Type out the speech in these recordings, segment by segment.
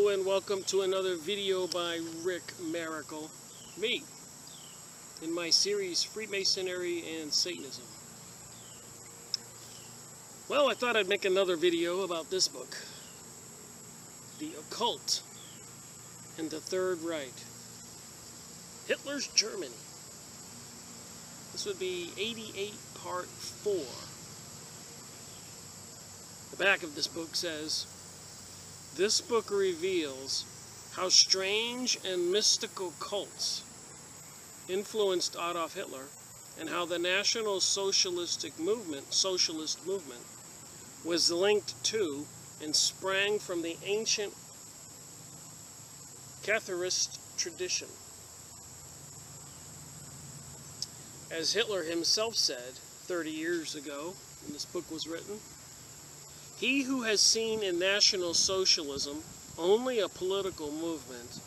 Hello and welcome to another video by Rick Miracle, me, in my series Freemasonry and Satanism. Well, I thought I'd make another video about this book, The Occult and the Third Reich, Hitler's Germany. This would be 88 part 4. The back of this book says, "This book reveals how strange and mystical cults influenced Adolf Hitler and how the National Socialist movement was linked to and sprang from the ancient Catharist tradition." As Hitler himself said 30 years ago when this book was written, "He who has seen in National Socialism only a political movement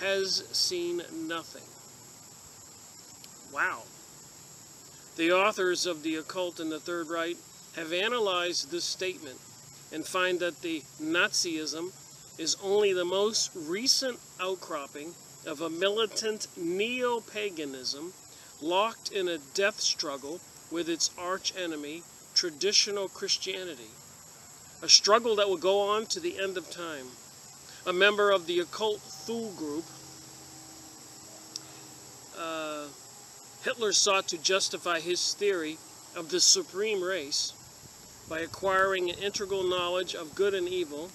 has seen nothing." Wow. The authors of The Occult and the Third Reich have analyzed this statement and find that the Nazism is only the most recent outcropping of a militant neo-paganism locked in a death struggle with its arch-enemy, traditional Christianity. A struggle that will go on to the end of time. A member of the occult Thule group, Hitler sought to justify his theory of the supreme race by acquiring an integral knowledge of good and evil.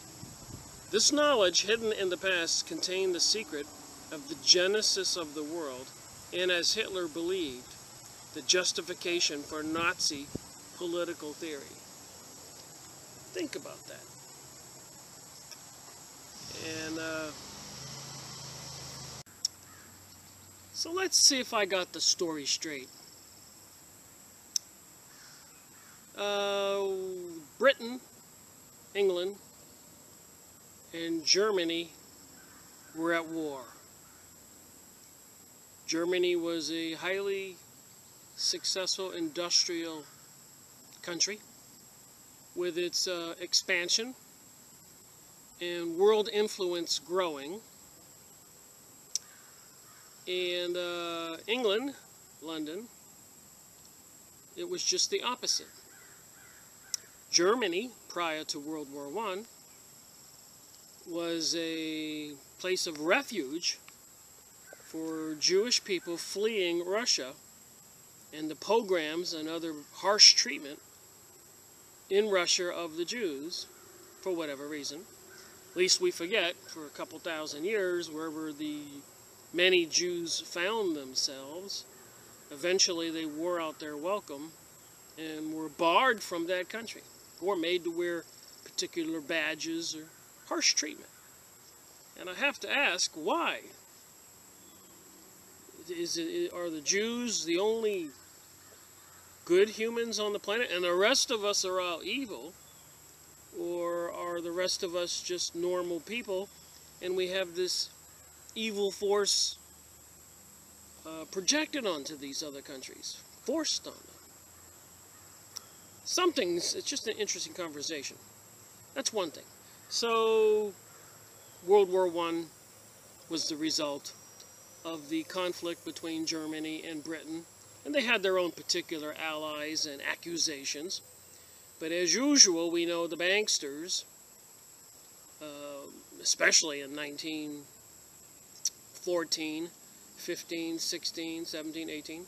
This knowledge, hidden in the past, contained the secret of the genesis of the world, and as Hitler believed, the justification for Nazi political theory. Think about that. And so let's see if I got the story straight. Britain, England, and Germany were at war. Germany was a highly successful industrial country with its expansion and world influence growing. And England, London, it was just the opposite. Germany, prior to World War I, was a place of refuge for Jewish people fleeing Russia and the pogroms and other harsh treatment in Russia of the Jews, for whatever reason. Least we forget, for a couple thousand years, wherever the many Jews found themselves, eventually they wore out their welcome and were barred from that country, or made to wear particular badges or harsh treatment. And I have to ask, why? Are the Jews the only good humans on the planet and the rest of us are all evil? Or are the rest of us just normal people and we have this evil force projected onto these other countries, forced on them? It's just an interesting conversation. That's one thing. So World War I was the result of the conflict between Germany and Britain, and they had their own particular allies and accusations. But as usual, we know the banksters, especially in 1914, 15, 16, 17, 18,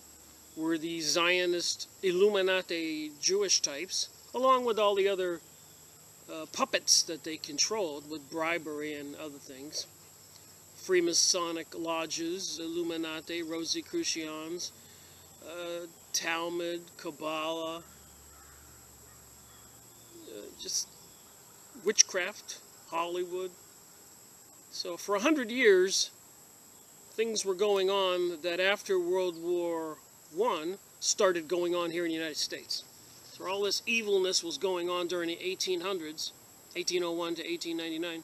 were the Zionist Illuminati Jewish types, along with all the other puppets that they controlled with bribery and other things. Freemasonic lodges, Illuminati, Rosicrucians, Talmud, Kabbalah, just witchcraft, Hollywood. So for 100 years, things were going on that after World War I started going on here in the United States. So all this evilness was going on during the 1800s, 1801 to 1899,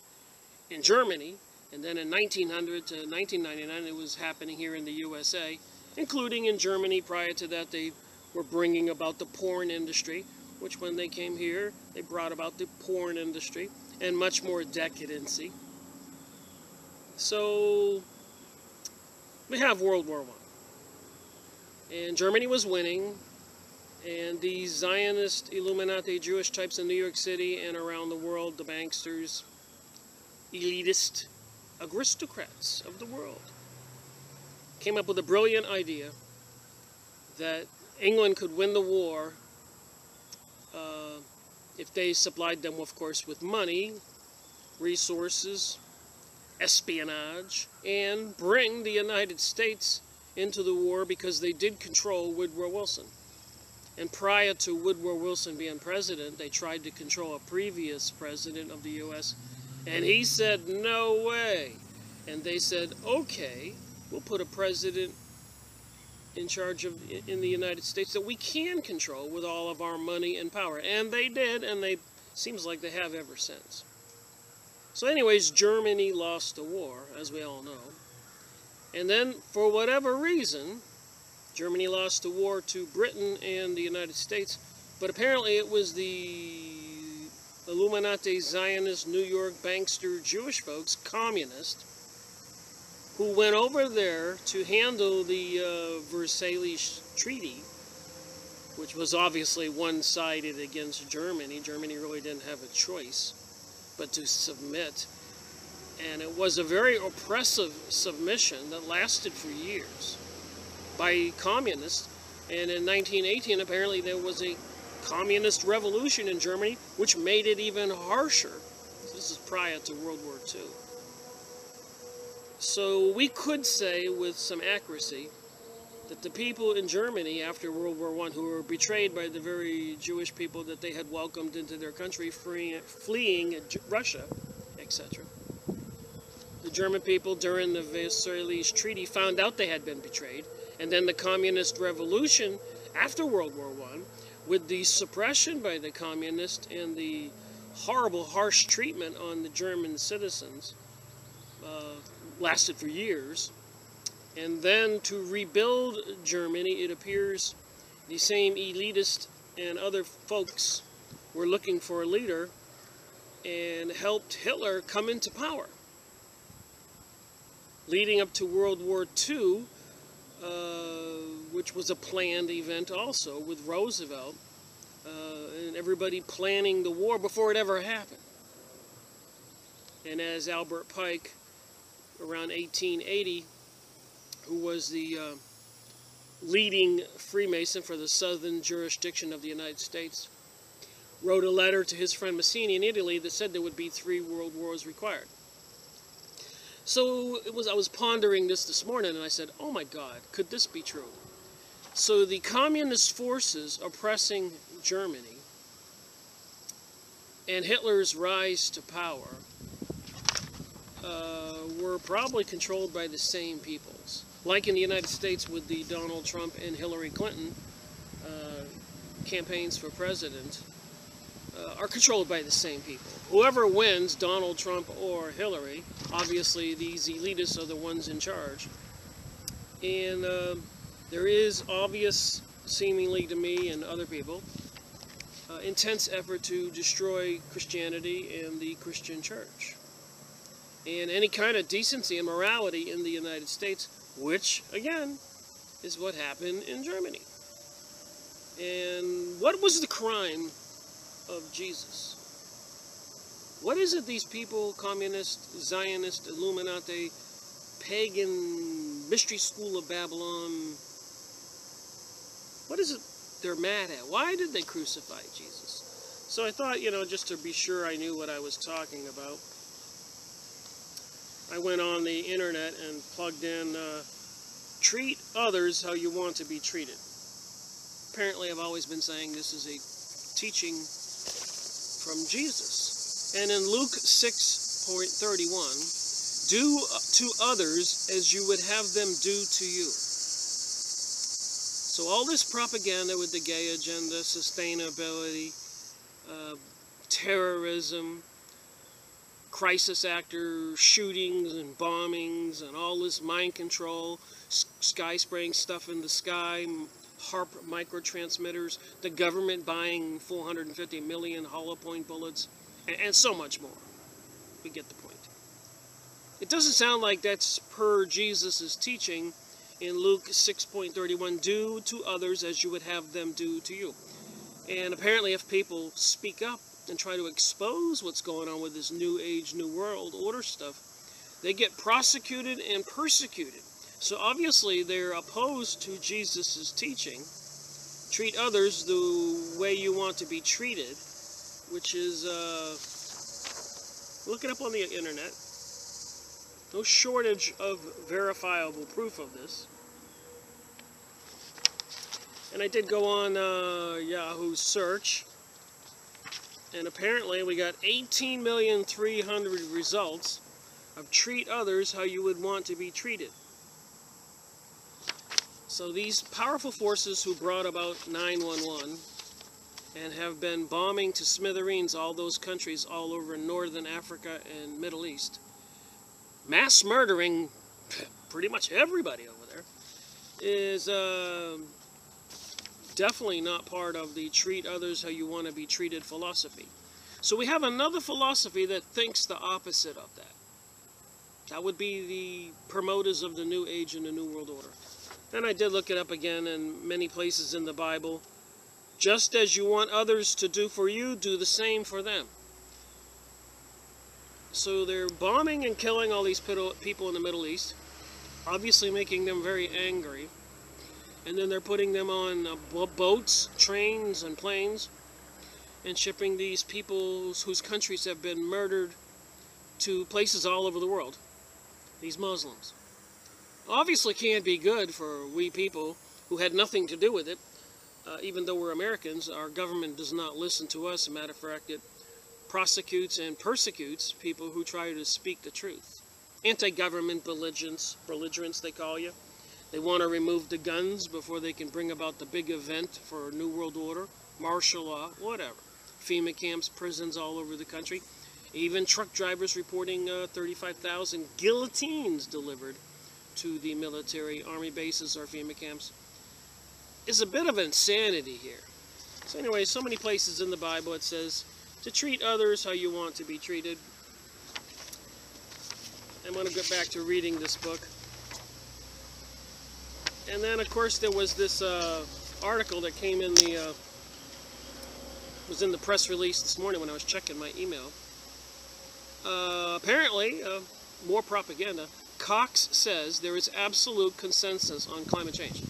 in Germany, and then in 1900 to 1999 it was happening here in the USA, including in Germany. Prior to that, they were bringing about the porn industry, which when they came here, they brought about the porn industry and much more decadency. So we have World War I. And Germany was winning. And these Zionist, Illuminati, Jewish types in New York City and around the world, the banksters, elitist aristocrats of the world, came up with a brilliant idea that England could win the war if they supplied them, of course, with money, resources, espionage, and bring the United States into the war because they did control Woodrow Wilson. And prior to Woodrow Wilson being president, they tried to control a previous president of the U.S., and he said, no way. And they said, okay, we'll put a president in charge of in the United States that we can control with all of our money and power. And they did, and they seems like they have ever since. So anyways, Germany lost the war, as we all know. And then, for whatever reason, Germany lost the war to Britain and the United States. But apparently it was the Illuminati, Zionist, New York, bankster, Jewish folks, communist, who went over there to handle the Versailles Treaty, which was obviously one-sided against Germany. Germany really didn't have a choice but to submit. And it was a very oppressive submission that lasted for years by communists. And in 1918, apparently there was a communist revolution in Germany, which made it even harsher. This is prior to World War II. So we could say with some accuracy that the people in Germany after World War I, who were betrayed by the very Jewish people that they had welcomed into their country, fleeing Russia, etc. The German people during the Versailles Treaty found out they had been betrayed, and then the communist revolution after World War I, with the suppression by the communists and the horrible, harsh treatment on the German citizens, lasted for years. And then to rebuild Germany, it appears the same elitist and other folks were looking for a leader and helped Hitler come into power. Leading up to World War II, which was a planned event also with Roosevelt, and everybody planning the war before it ever happened. And as Albert Pike, around 1880, who was the leading Freemason for the southern jurisdiction of the United States, wrote a letter to his friend Mazzini in Italy that said there would be 3 world wars required. So I was pondering this morning, and I said, oh my God, could this be true? So the communist forces oppressing Germany and Hitler's rise to power were probably controlled by the same peoples. Like in the United States with the Donald Trump and Hillary Clinton campaigns for president, are controlled by the same people. Whoever wins, Donald Trump or Hillary, obviously these elitists are the ones in charge. And there is obvious, seemingly to me and other people, intense effort to destroy Christianity and the Christian church. And any kind of decency and morality in the United States, which, again, is what happened in Germany. And what was the crime of Jesus? What is it these people, communist, Zionist, Illuminati, pagan, mystery school of Babylon, what is it they're mad at? Why did they crucify Jesus? So I thought, just to be sure I knew what I was talking about, I went on the internet and plugged in, treat others how you want to be treated. Apparently I've always been saying this is a teaching from Jesus. And in Luke 6:31, do to others as you would have them do to you. So all this propaganda with the gay agenda, sustainability, terrorism, crisis actor shootings and bombings and all this mind control, sky spraying stuff in the sky, HARP microtransmitters, the government buying 450 million hollow point bullets, and so much more. We get the point. It doesn't sound like that's per Jesus' teaching in Luke 6.31, do to others as you would have them do to you. And apparently if people speak up and try to expose what's going on with this New Age, New World Order stuff, they get prosecuted and persecuted. So obviously they're opposed to Jesus' teaching. Treat others the way you want to be treated, which is, look it up on the internet. No shortage of verifiable proof of this. And I did go on Yahoo search, and apparently we got 18,300,000 results of treat others how you would want to be treated. So these powerful forces who brought about 9/11 and have been bombing to smithereens all those countries all over Northern Africa and Middle East, mass murdering pretty much everybody over there, is definitely not part of the treat others how you want to be treated philosophy. So we have another philosophy that thinks the opposite of that. That would be the promoters of the New Age and the New World Order. And I did look it up again in many places in the Bible. Just as you want others to do for you, do the same for them. So they're bombing and killing all these people in the Middle East, obviously making them very angry. And then they're putting them on boats, trains, and planes, and shipping these people whose countries have been murdered to places all over the world, these Muslims. Obviously can't be good for we people who had nothing to do with it. Even though we're Americans, our government does not listen to us. As a matter of fact, it prosecutes and persecutes people who try to speak the truth. Anti-government belligerents, they call you. They want to remove the guns before they can bring about the big event for New World Order, martial law, whatever. FEMA camps, prisons all over the country. Even truck drivers reporting 35,000 guillotines delivered to the military, army bases, or FEMA camps. It's a bit of insanity here. So anyway, so many places in the Bible it says to treat others how you want to be treated. I'm going to get back to reading this book. And then, of course, there was this article that came in the was in the press release this morning when I was checking my email. Apparently, more propaganda. Cox says there is absolute consensus on climate change.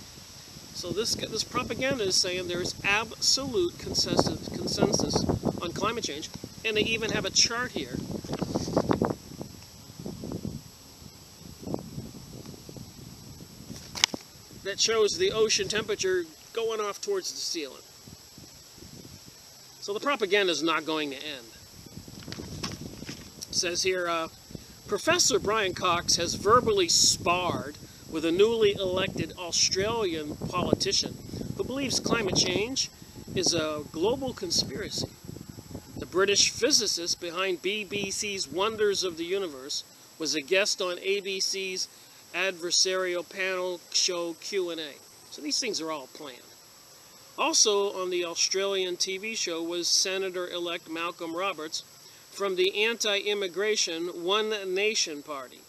So this propaganda is saying there is absolute consensus on climate change, and they even have a chart here. That shows the ocean temperature going off towards the ceiling. So the propaganda is not going to end. It says here, Professor Brian Cox has verbally sparred with a newly elected Australian politician who believes climate change is a global conspiracy. The British physicist behind BBC's Wonders of the Universe was a guest on ABC's adversarial panel show Q&A. So these things are all planned. Also on the Australian TV show was Senator-elect Malcolm Roberts from the anti-immigration One Nation Party.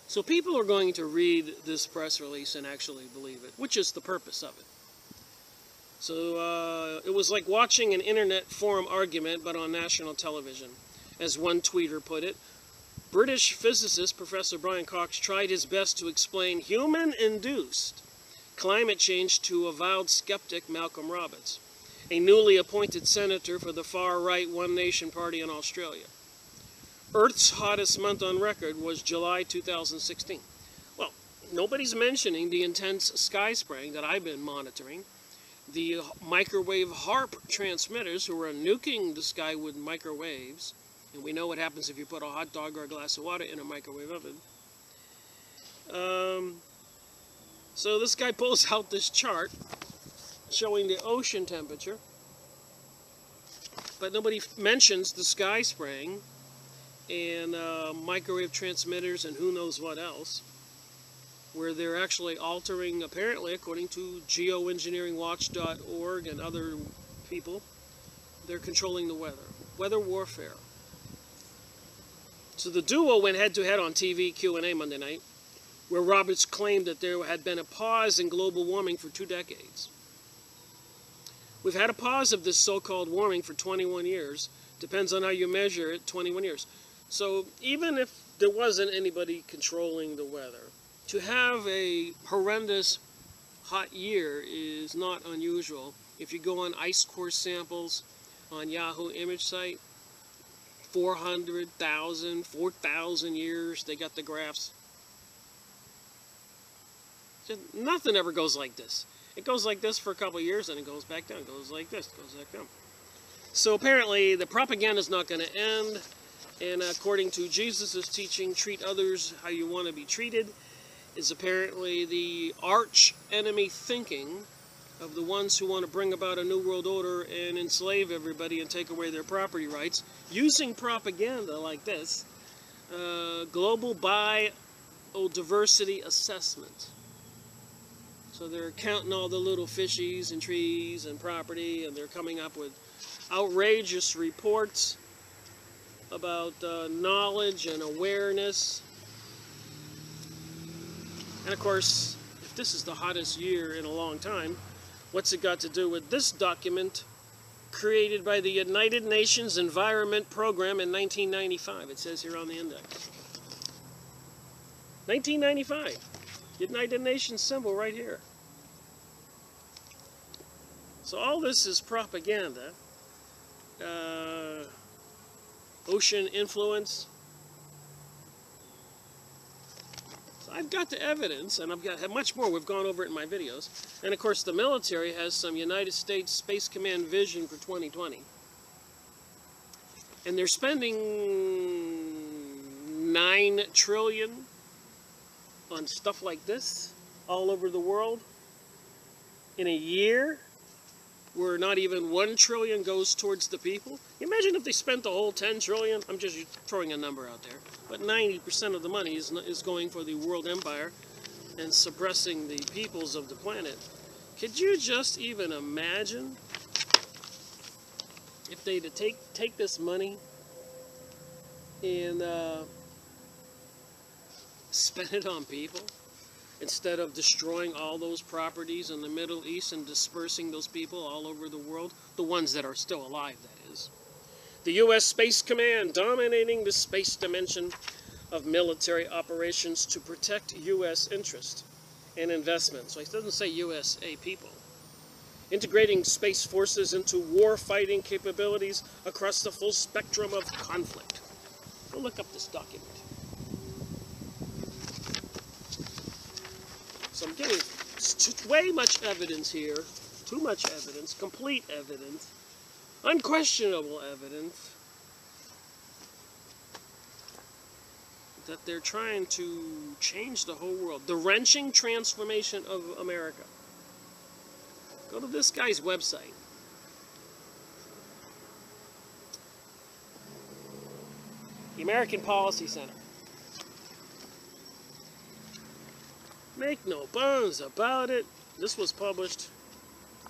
So people are going to read this press release and actually believe it, which is the purpose of it. So it was like watching an internet forum argument, but on national television. As one tweeter put it, British physicist Professor Brian Cox tried his best to explain human-induced climate change to avowed skeptic Malcolm Roberts, a newly appointed senator for the far-right One Nation Party in Australia. Earth's hottest month on record was July 2016. Well, nobody's mentioning the intense sky spraying that I've been monitoring, the microwave HAARP transmitters who are nuking the sky with microwaves, and we know what happens if you put a hot dog or a glass of water in a microwave oven. So this guy pulls out this chart showing the ocean temperature, but nobody mentions the sky spraying and microwave transmitters and who knows what else, where they're actually altering, apparently, according to geoengineeringwatch.org and other people, they're controlling the weather. Weather warfare. So the duo went head-to-head on TV Q&A Monday night, where Roberts claimed that there had been a pause in global warming for 2 decades. We've had a pause of this so-called warming for 21 years. Depends on how you measure it, 21 years. So even if there wasn't anybody controlling the weather, to have a horrendous hot year is not unusual. If you go on ice core samples on Yahoo image site, 400,000, 4,000 years, they got the graphs. Just nothing ever goes like this. It goes like this for a couple of years, and it goes back down. It goes like this, goes back down. So apparently, the propaganda is not going to end. And according to Jesus' teaching, treat others how you want to be treated, is apparently the arch enemy thinking of the ones who want to bring about a new world order and enslave everybody and take away their property rights, using propaganda like this. Global biodiversity assessment. So they're counting all the little fishies and trees and property, and they're coming up with outrageous reports about knowledge and awareness. And of course, if this is the hottest year in a long time, what's it got to do with this document created by the United Nations Environment Program in 1995? It says here on the index. 1995. United Nations symbol right here. So all this is propaganda. Ocean influence. So I've got the evidence, and I've got much more. We've gone over it in my videos. And of course, the military has some United States Space Command vision for 2020. And they're spending $9 trillion on stuff like this all over the world in a year, where not even $1 trillion goes towards the people. Imagine if they spent the whole $10 trillion. I'm just throwing a number out there. But 90% of the money is going for the world empire and suppressing the peoples of the planet. Could you just even imagine if they'd take this money and spend it on people, instead of destroying all those properties in the Middle East and dispersing those people all over the world, the ones that are still alive, that is. The U.S. Space Command dominating the space dimension of military operations to protect U.S. interest and investment. So it doesn't say USA people. Integrating space forces into war-fighting capabilities across the full spectrum of conflict. Go look up this document. So I'm getting way much evidence here, too much evidence, complete evidence, unquestionable evidence that they're trying to change the whole world. The wrenching transformation of America. Go to this guy's website. The American Policy Center. Make no bones about it. This was published.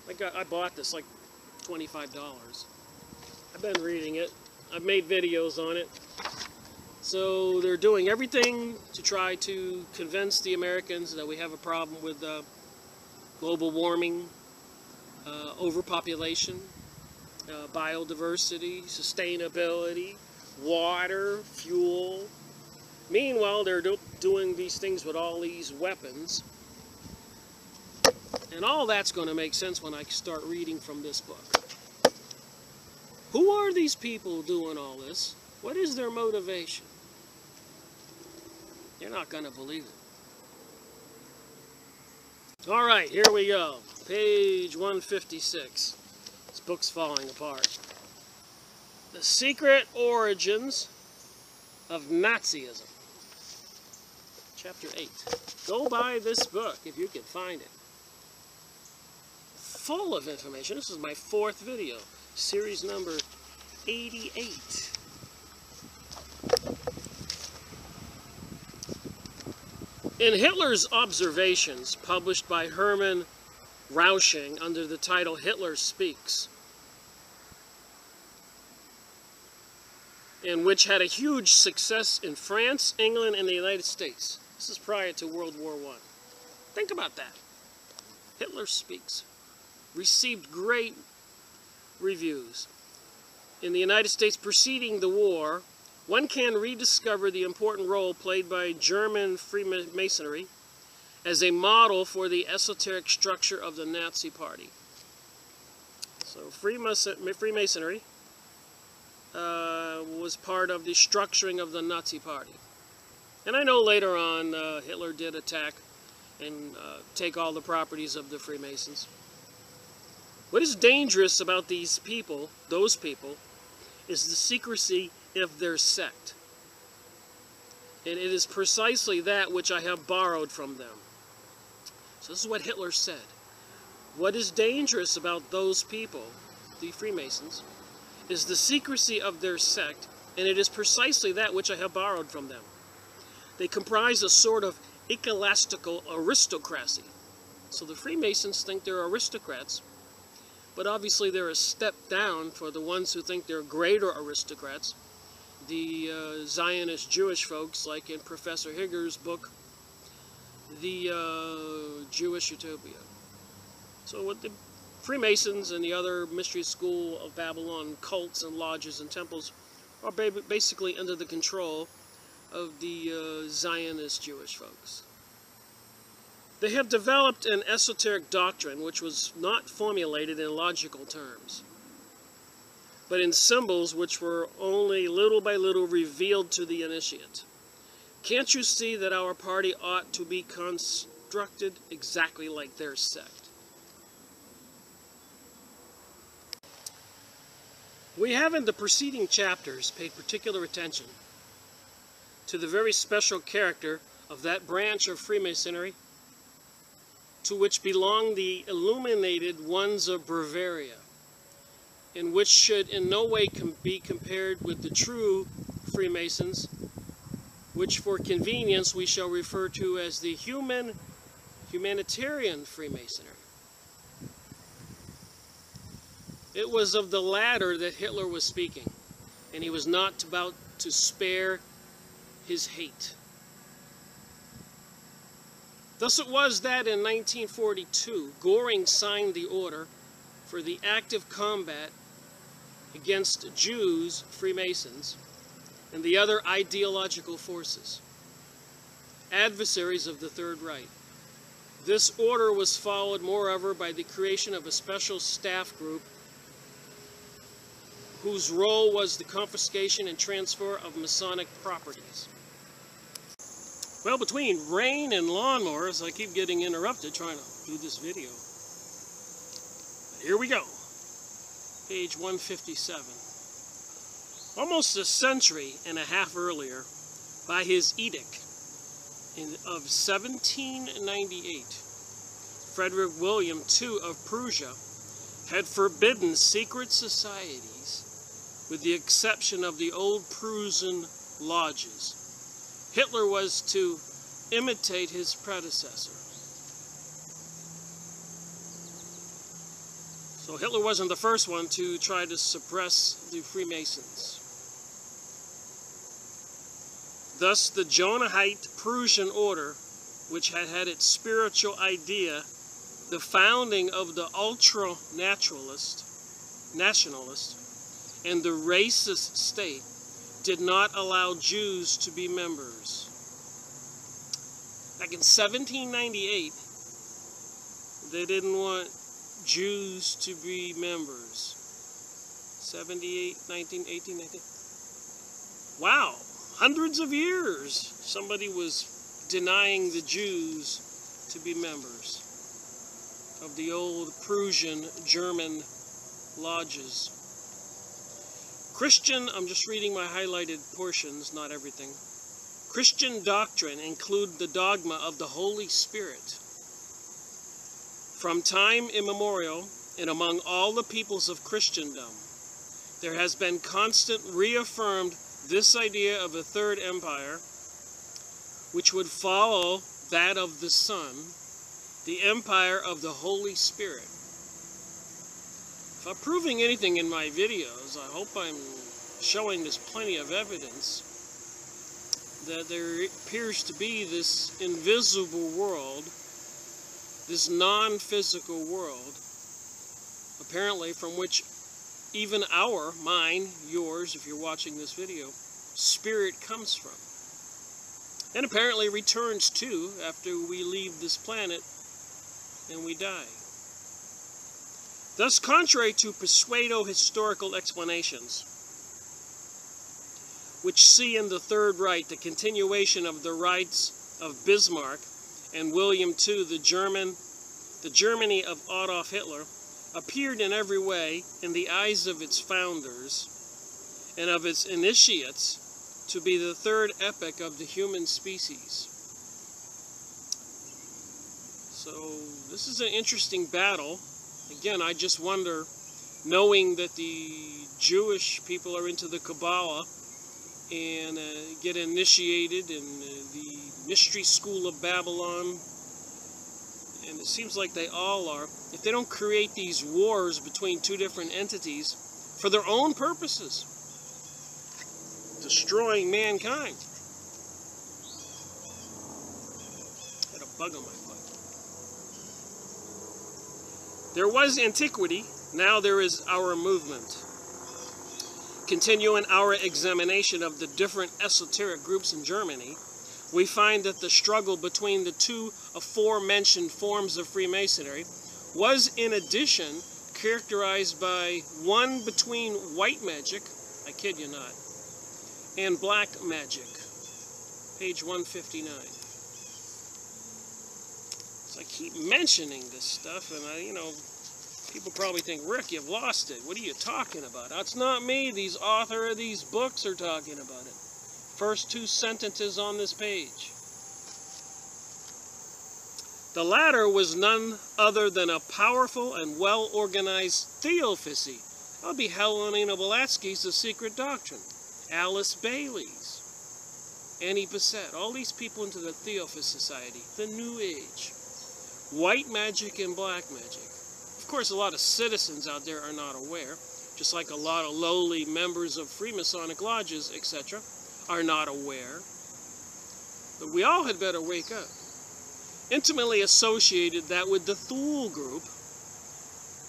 I bought this like $25. I've been reading it. I've made videos on it. So they're doing everything to try to convince the Americans that we have a problem with global warming, overpopulation, biodiversity, sustainability, water, fuel. Meanwhile, they're doing these things with all these weapons. And all that's going to make sense when I start reading from this book. Who are these people doing all this? What is their motivation? You're not going to believe it. All right, here we go. Page 156. This book's falling apart. The Secret Origins of Nazism. Chapter 8. Go buy this book if you can find it. Full of information. This is my 4th video. Series number 88. In Hitler's Observations, published by Hermann Rausching under the title Hitler Speaks, and which had a huge success in France, England, and the United States. This is prior to World War I. Think about that. Hitler Speaks received great reviews. In the United States preceding the war, one can rediscover the important role played by German Freemasonry as a model for the esoteric structure of the Nazi Party. So Freemasonry was part of the structuring of the Nazi Party. And I know later on Hitler did attack and take all the properties of the Freemasons. What is dangerous about these people, those people, is the secrecy of their sect. And it is precisely that which I have borrowed from them. So this is what Hitler said. What is dangerous about those people, the Freemasons, is the secrecy of their sect, and it is precisely that which I have borrowed from them. They comprise a sort of ecclesiastical aristocracy. So the Freemasons think they're aristocrats, but obviously they're a step down for the ones who think they're greater aristocrats, the Zionist Jewish folks, like in Professor Higger's book, The Jewish Utopia. So what the Freemasons and the other mystery school of Babylon cults and lodges and temples are basically under the control of the Zionist Jewish folks. They have developed an esoteric doctrine which was not formulated in logical terms, but in symbols which were only little by little revealed to the initiate. Can't you see that our party ought to be constructed exactly like their sect? We have in the preceding chapters paid particular attention to the very special character of that branch of Freemasonry to which belong the illuminated ones of Bavaria, and which should in no way be compared with the true Freemasons, which for convenience we shall refer to as the humanitarian Freemasonry. It was of the latter that Hitler was speaking, and he was not about to spare his hate. Thus it was that in 1942, Göring signed the order for the active combat against Jews, Freemasons, and the other ideological forces, adversaries of the Third Reich. This order was followed, moreover, by the creation of a special staff group whose role was the confiscation and transfer of Masonic properties. Well, between rain and lawnmowers, I keep getting interrupted trying to do this video. Here we go. Page 157. Almost a century and a half earlier, by his edict of 1798, Frederick William II of Prussia had forbidden secret societies with the exception of the old Prussian lodges. Hitler was to imitate his predecessor. So Hitler wasn't the first one to try to suppress the Freemasons. Thus the Jonahite Prussian order, which had had its spiritual idea, the founding of the ultra-nationalist and the racist state, did not allow Jews to be members. Back in 1798, they didn't want Jews to be members. 78, 19, 18, 19. Wow, hundreds of years somebody was denying the Jews to be members of the old Prussian German lodges. Christian, I'm just reading my highlighted portions, not everything. Christian doctrine include the dogma of the Holy Spirit. From time immemorial, and among all the peoples of Christendom, there has been constant reaffirmed this idea of a third empire, which would follow that of the Son, the empire of the Holy Spirit. If I'm proving anything in my videos, I hope I'm showing there's plenty of evidence that there appears to be this invisible world, this non-physical world, apparently from which even mine, yours, if you're watching this video, spirit comes from. And apparently returns too after we leave this planet and we die. Thus, contrary to pseudo-historical explanations, which see in the Third Reich the continuation of the rights of Bismarck and William II, the Germany of Adolf Hitler, appeared in every way, in the eyes of its founders and of its initiates, to be the third epoch of the human species. So this is an interesting battle. Again, I just wonder, knowing that the Jewish people are into the Kabbalah and get initiated in the mystery school of Babylon, and it seems like they all are, if they don't create these wars between two different entities for their own purposes, destroying mankind. Had a bug on my foot. There was antiquity, now there is our movement. Continuing our examination of the different esoteric groups in Germany, we find that the struggle between the two aforementioned forms of Freemasonry was in addition characterized by one between white magic, I kid you not, and black magic. Page 159. So I keep mentioning this stuff, and people probably think, Rick, you've lost it. What are you talking about? It's not me. These author of these books are talking about it. First two sentences on this page. The latter was none other than a powerful and well-organized theosophy. That would be Helena Blavatsky's The Secret Doctrine, Alice Bailey's, Annie Besant, all these people into the Theosophist Society, the New Age, white magic and black magic. Of course, a lot of citizens out there are not aware, just like a lot of lowly members of Freemasonic lodges, etc., are not aware. But we all had better wake up. Intimately associated that with the Thule group,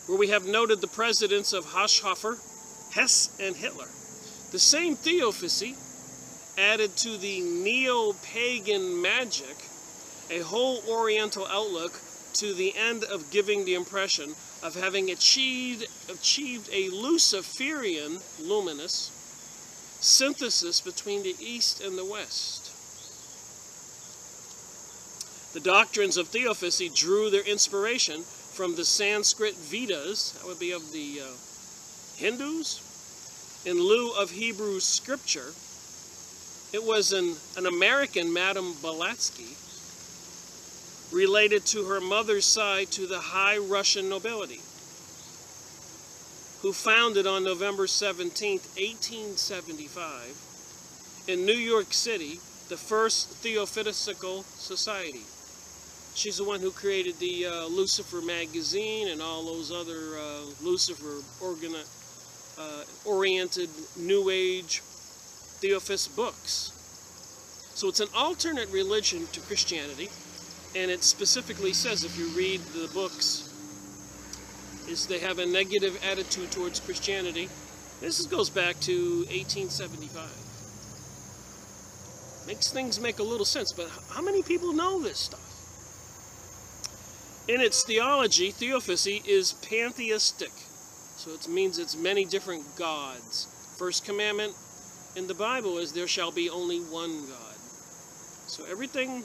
where we have noted the presidents of Hochhofer, Hess, and Hitler. The same theosophy added to the neo-pagan magic a whole Oriental outlook to the end of giving the impression of having achieved a Luciferian, luminous, synthesis between the East and the West. The doctrines of theosophy drew their inspiration from the Sanskrit Vedas, that would be of the Hindus, in lieu of Hebrew scripture. It was an American, Madame Blavatsky, related to her mother's side to the high Russian nobility, who founded on November 17, 1875, in New York City, the first Theosophical Society. She's the one who created the Lucifer magazine and all those other Lucifer-oriented New Age Theosophist books. So it's an alternate religion to Christianity, and it specifically says, if you read the books, is they have a negative attitude towards Christianity. This goes back to 1875. Makes things make a little sense, but how many people know this stuff? In its theology, theosophy is pantheistic. So it means it's many different gods. First commandment in the Bible is there shall be only one God. So everything,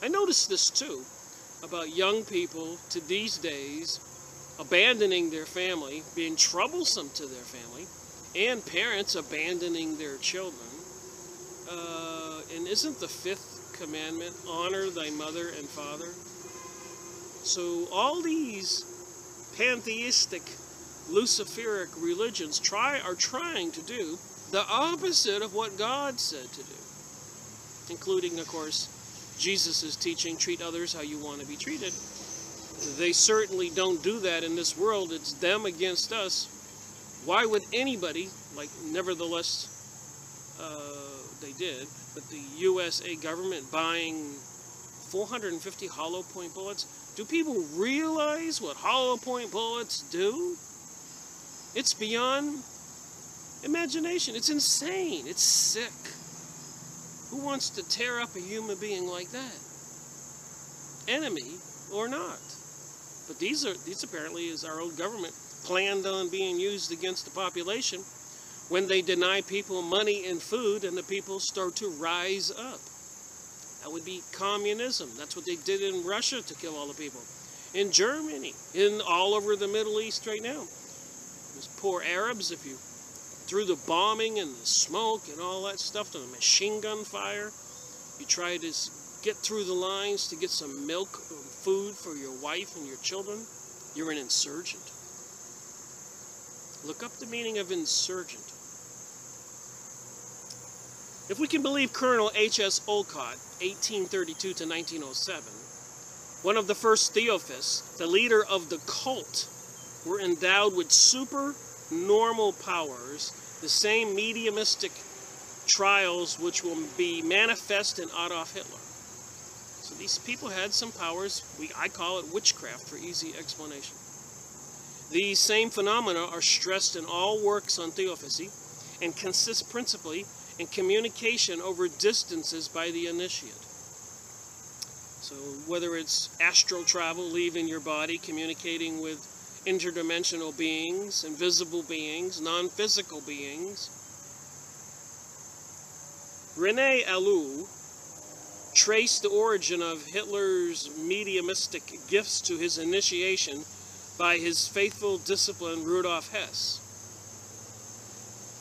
I noticed this too, about young people to these days abandoning their family, being troublesome to their family, and parents abandoning their children. And isn't the fifth commandment, honor thy mother and father? So all these pantheistic, Luciferic religions are trying to do the opposite of what God said to do. Including, of course, Jesus' teaching, treat others how you want to be treated. They certainly don't do that in this world. It's them against us. Why would anybody, like, nevertheless, they did, but the USA government buying 450 hollow point bullets? Do people realize what hollow point bullets do? It's beyond imagination. It's insane. It's sick. Who wants to tear up a human being like that? Enemy or not? But these apparently is our own government planned on being used against the population when they deny people money and food and the people start to rise up. That would be communism. That's what they did in Russia to kill all the people. In Germany, all over the Middle East right now. Those poor Arabs, if you through the bombing and the smoke and all that stuff, to the machine gun fire, you try to get through the lines to get some milk or food for your wife and your children, you're an insurgent. Look up the meaning of insurgent. If we can believe Colonel H.S. Olcott, 1832 to 1907, one of the first theosophists, the leader of the cult, were endowed with supernormal powers, the same mediumistic trials which will be manifest in Adolf Hitler. So these people had some powers. I call it witchcraft for easy explanation. These same phenomena are stressed in all works on theosophy and consist principally in communication over distances by the initiate. So whether it's astral travel, leaving your body, communicating with interdimensional beings, invisible beings, non-physical beings. Rene Alou traced the origin of Hitler's mediumistic gifts to his initiation by his faithful disciple Rudolf Hess.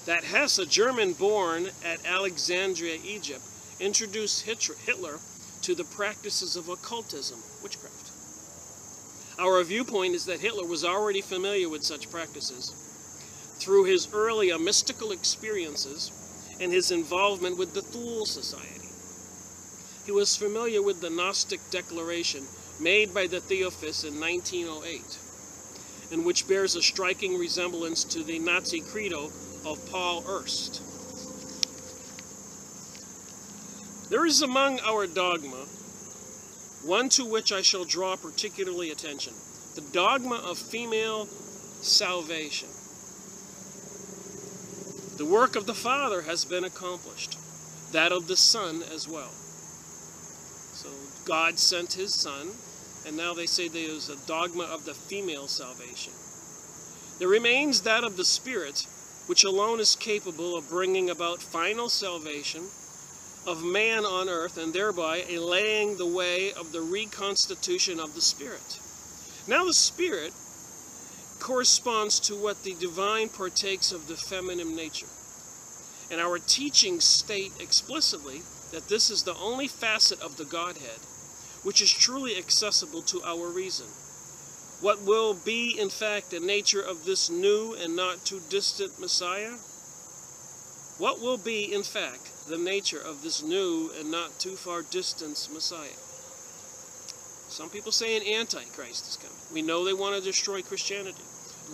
That Hess, a German born at Alexandria, Egypt, introduced Hitler to the practices of occultism, witchcraft. Our viewpoint is that Hitler was already familiar with such practices through his earlier mystical experiences and his involvement with the Thule Society. He was familiar with the Gnostic declaration made by the Theosophists in 1908, and which bears a striking resemblance to the Nazi credo of Paul Ernst. There is among our dogma one to which I shall draw particularly attention, the dogma of female salvation. The work of the Father has been accomplished, that of the Son as well. So God sent his Son, and now they say there is a dogma of the female salvation. There remains that of the Spirit, which alone is capable of bringing about final salvation of man on earth, and thereby laying the way of the reconstitution of the Spirit. Now the Spirit corresponds to what the divine partakes of the feminine nature. And our teachings state explicitly that this is the only facet of the Godhead which is truly accessible to our reason. What will be, in fact, the nature of this new and not too distant Messiah? What will be, in fact, the nature of this new and not too far distant Messiah? Some people say an Antichrist is coming. We know they want to destroy Christianity.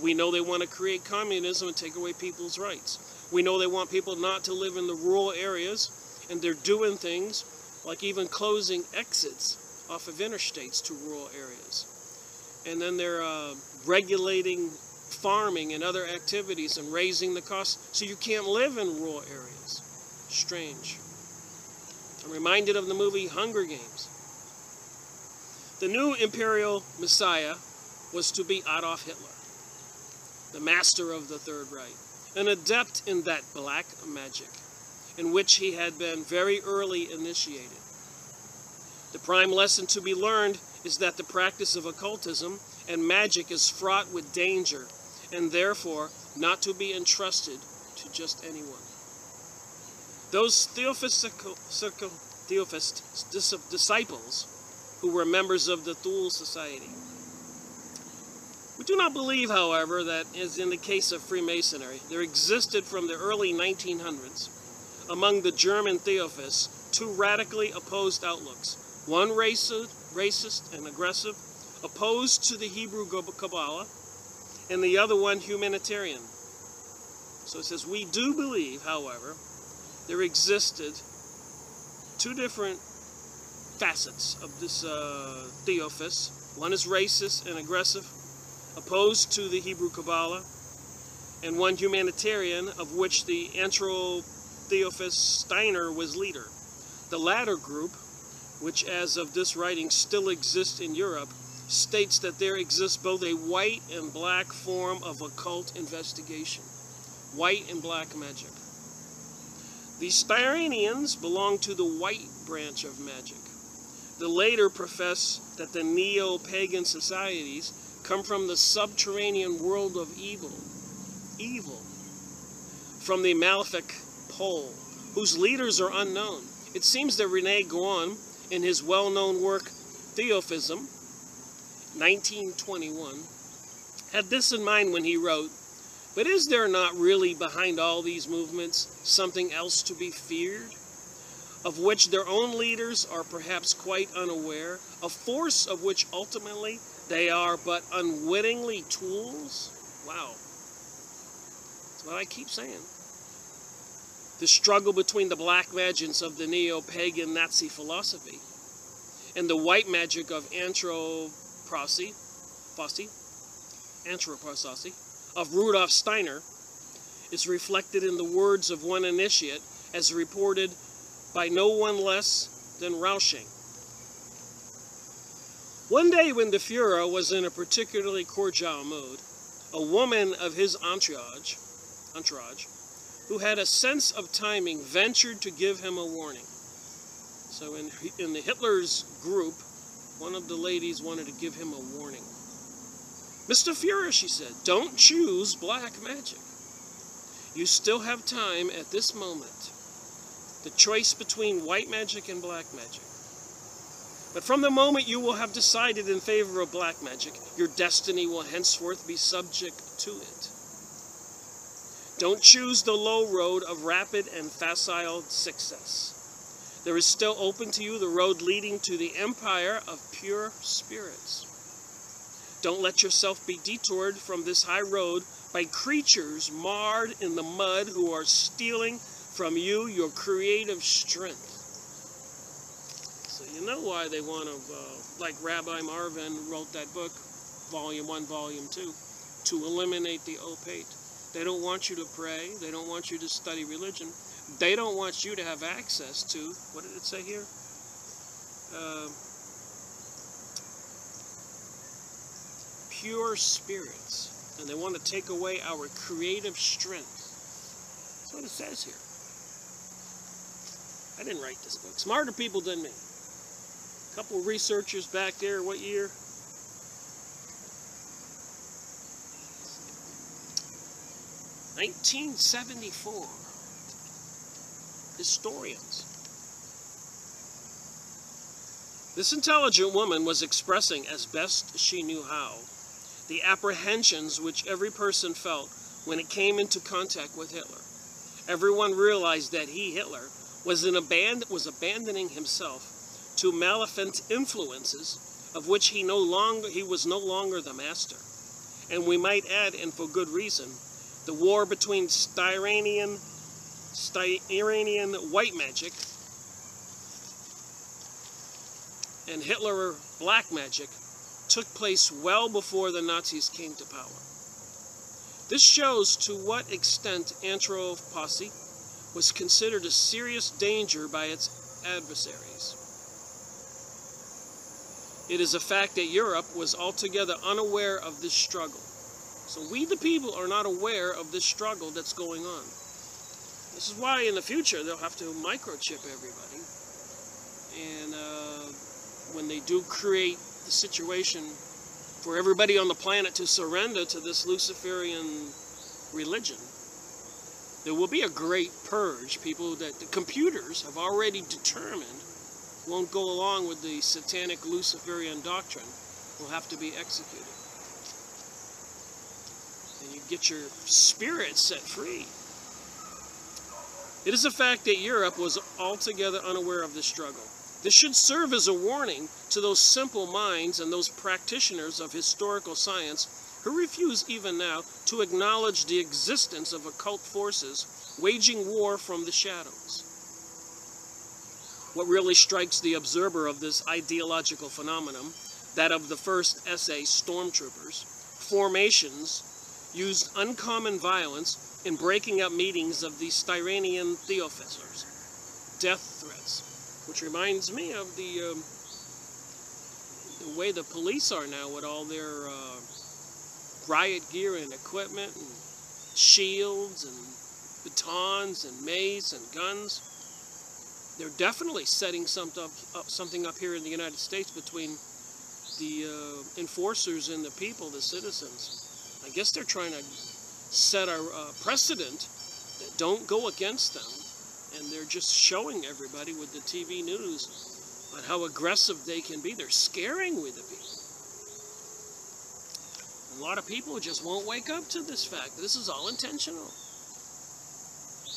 We know they want to create communism and take away people's rights. We know they want people not to live in the rural areas, and they're doing things like even closing exits off of interstates to rural areas. And then they're regulating farming and other activities and raising the costs so you can't live in rural areas. Strange. I'm reminded of the movie Hunger Games. The new imperial Messiah was to be Adolf Hitler, the master of the Third Reich, an adept in that black magic, in which he had been very early initiated. The prime lesson to be learned is that the practice of occultism and magic is fraught with danger, and therefore not to be entrusted to just anyone. Those Theophist disciples who were members of the Thule Society. We do not believe, however, that, as in the case of Freemasonry, there existed from the early 1900s among the German Theosophists two radically opposed outlooks. One racist and aggressive, opposed to the Hebrew Kabbalah, and the other one humanitarian, So it says, we do believe, however, there existed two different facets of this Theophis. One is racist and aggressive, opposed to the Hebrew Kabbalah, and one humanitarian, of which the Theophis Steiner was leader. The latter group, which as of this writing still exists in Europe, states that there exists both a white and black form of occult investigation. White and black magic. The Steinerians belong to the white branch of magic. The later profess that the neo-pagan societies come from the subterranean world of evil, from the malefic pole, whose leaders are unknown. It seems that René Goin, in his well-known work Theosophism, 1921, had this in mind when he wrote, "But is there not really behind all these movements something else to be feared, of which their own leaders are perhaps quite unaware, a force of which ultimately they are but unwittingly tools?" Wow. That's what I keep saying. The struggle between the black magics of the neo-pagan Nazi philosophy and the white magic of anthroposophy of Rudolf Steiner is reflected in the words of one initiate as reported by no one less than Rausching. One day when the Führer was in a particularly cordial mood, a woman of his entourage, who had a sense of timing, ventured to give him a warning. So in the Hitler's group, one of the ladies wanted to give him a warning. "Mr. Führer," she said, "don't choose black magic. You still have time at this moment. The choice between white magic and black magic. But from the moment you will have decided in favor of black magic, your destiny will henceforth be subject to it. Don't choose the low road of rapid and facile success. There is still open to you the road leading to the empire of pure spirits. Don't let yourself be detoured from this high road by creatures marred in the mud who are stealing from you your creative strength." So you know why they want to, like Rabbi Marvin wrote that book, Volume 1, Volume 2, to eliminate the opaque. They don't want you to pray. They don't want you to study religion. They don't want you to have access to, what did it say here? Pure spirits. And they want to take away our creative strength. That's what it says here. I didn't write this book. Smarter people than me. A couple of researchers back there, what year? (1974). Historians. This intelligent woman was expressing, as best she knew how, the apprehensions which every person felt when it came into contact with Hitler. Everyone realized that he, Hitler, was abandoning himself to maleficent influences of which he was no longer the master. And we might add, and for good reason, the war between Steinerian white magic and Hitler black magic took place well before the Nazis came to power. This shows to what extent anthroposophy was considered a serious danger by its adversaries. It is a fact that Europe was altogether unaware of this struggle. So we, the people, are not aware of this struggle that's going on. This is why in the future they'll have to microchip everybody. And when they do create the situation for everybody on the planet to surrender to this Luciferian religion, there will be a great purge. People that the computers have already determined won't go along with the satanic Luciferian doctrine will have to be executed. And you get your spirit set free. It is a fact that Europe was altogether unaware of this struggle. This should serve as a warning to those simple minds and those practitioners of historical science who refuse even now to acknowledge the existence of occult forces waging war from the shadows. What really strikes the observer of this ideological phenomenon, that of the first SA stormtroopers, formations used uncommon violence in breaking up meetings of the Styranian theophilers, death threats, which reminds me of the way the police are now with all their riot gear and equipment and shields and batons and mace and guns. They're definitely setting something up here in the United States between the enforcers and the people, the citizens. I guess they're trying to set a precedent that don't go against them, and they're just showing everybody with the TV news on how aggressive they can be. They're scaring with the people. A lot of people just won't wake up to this fact. This is all intentional.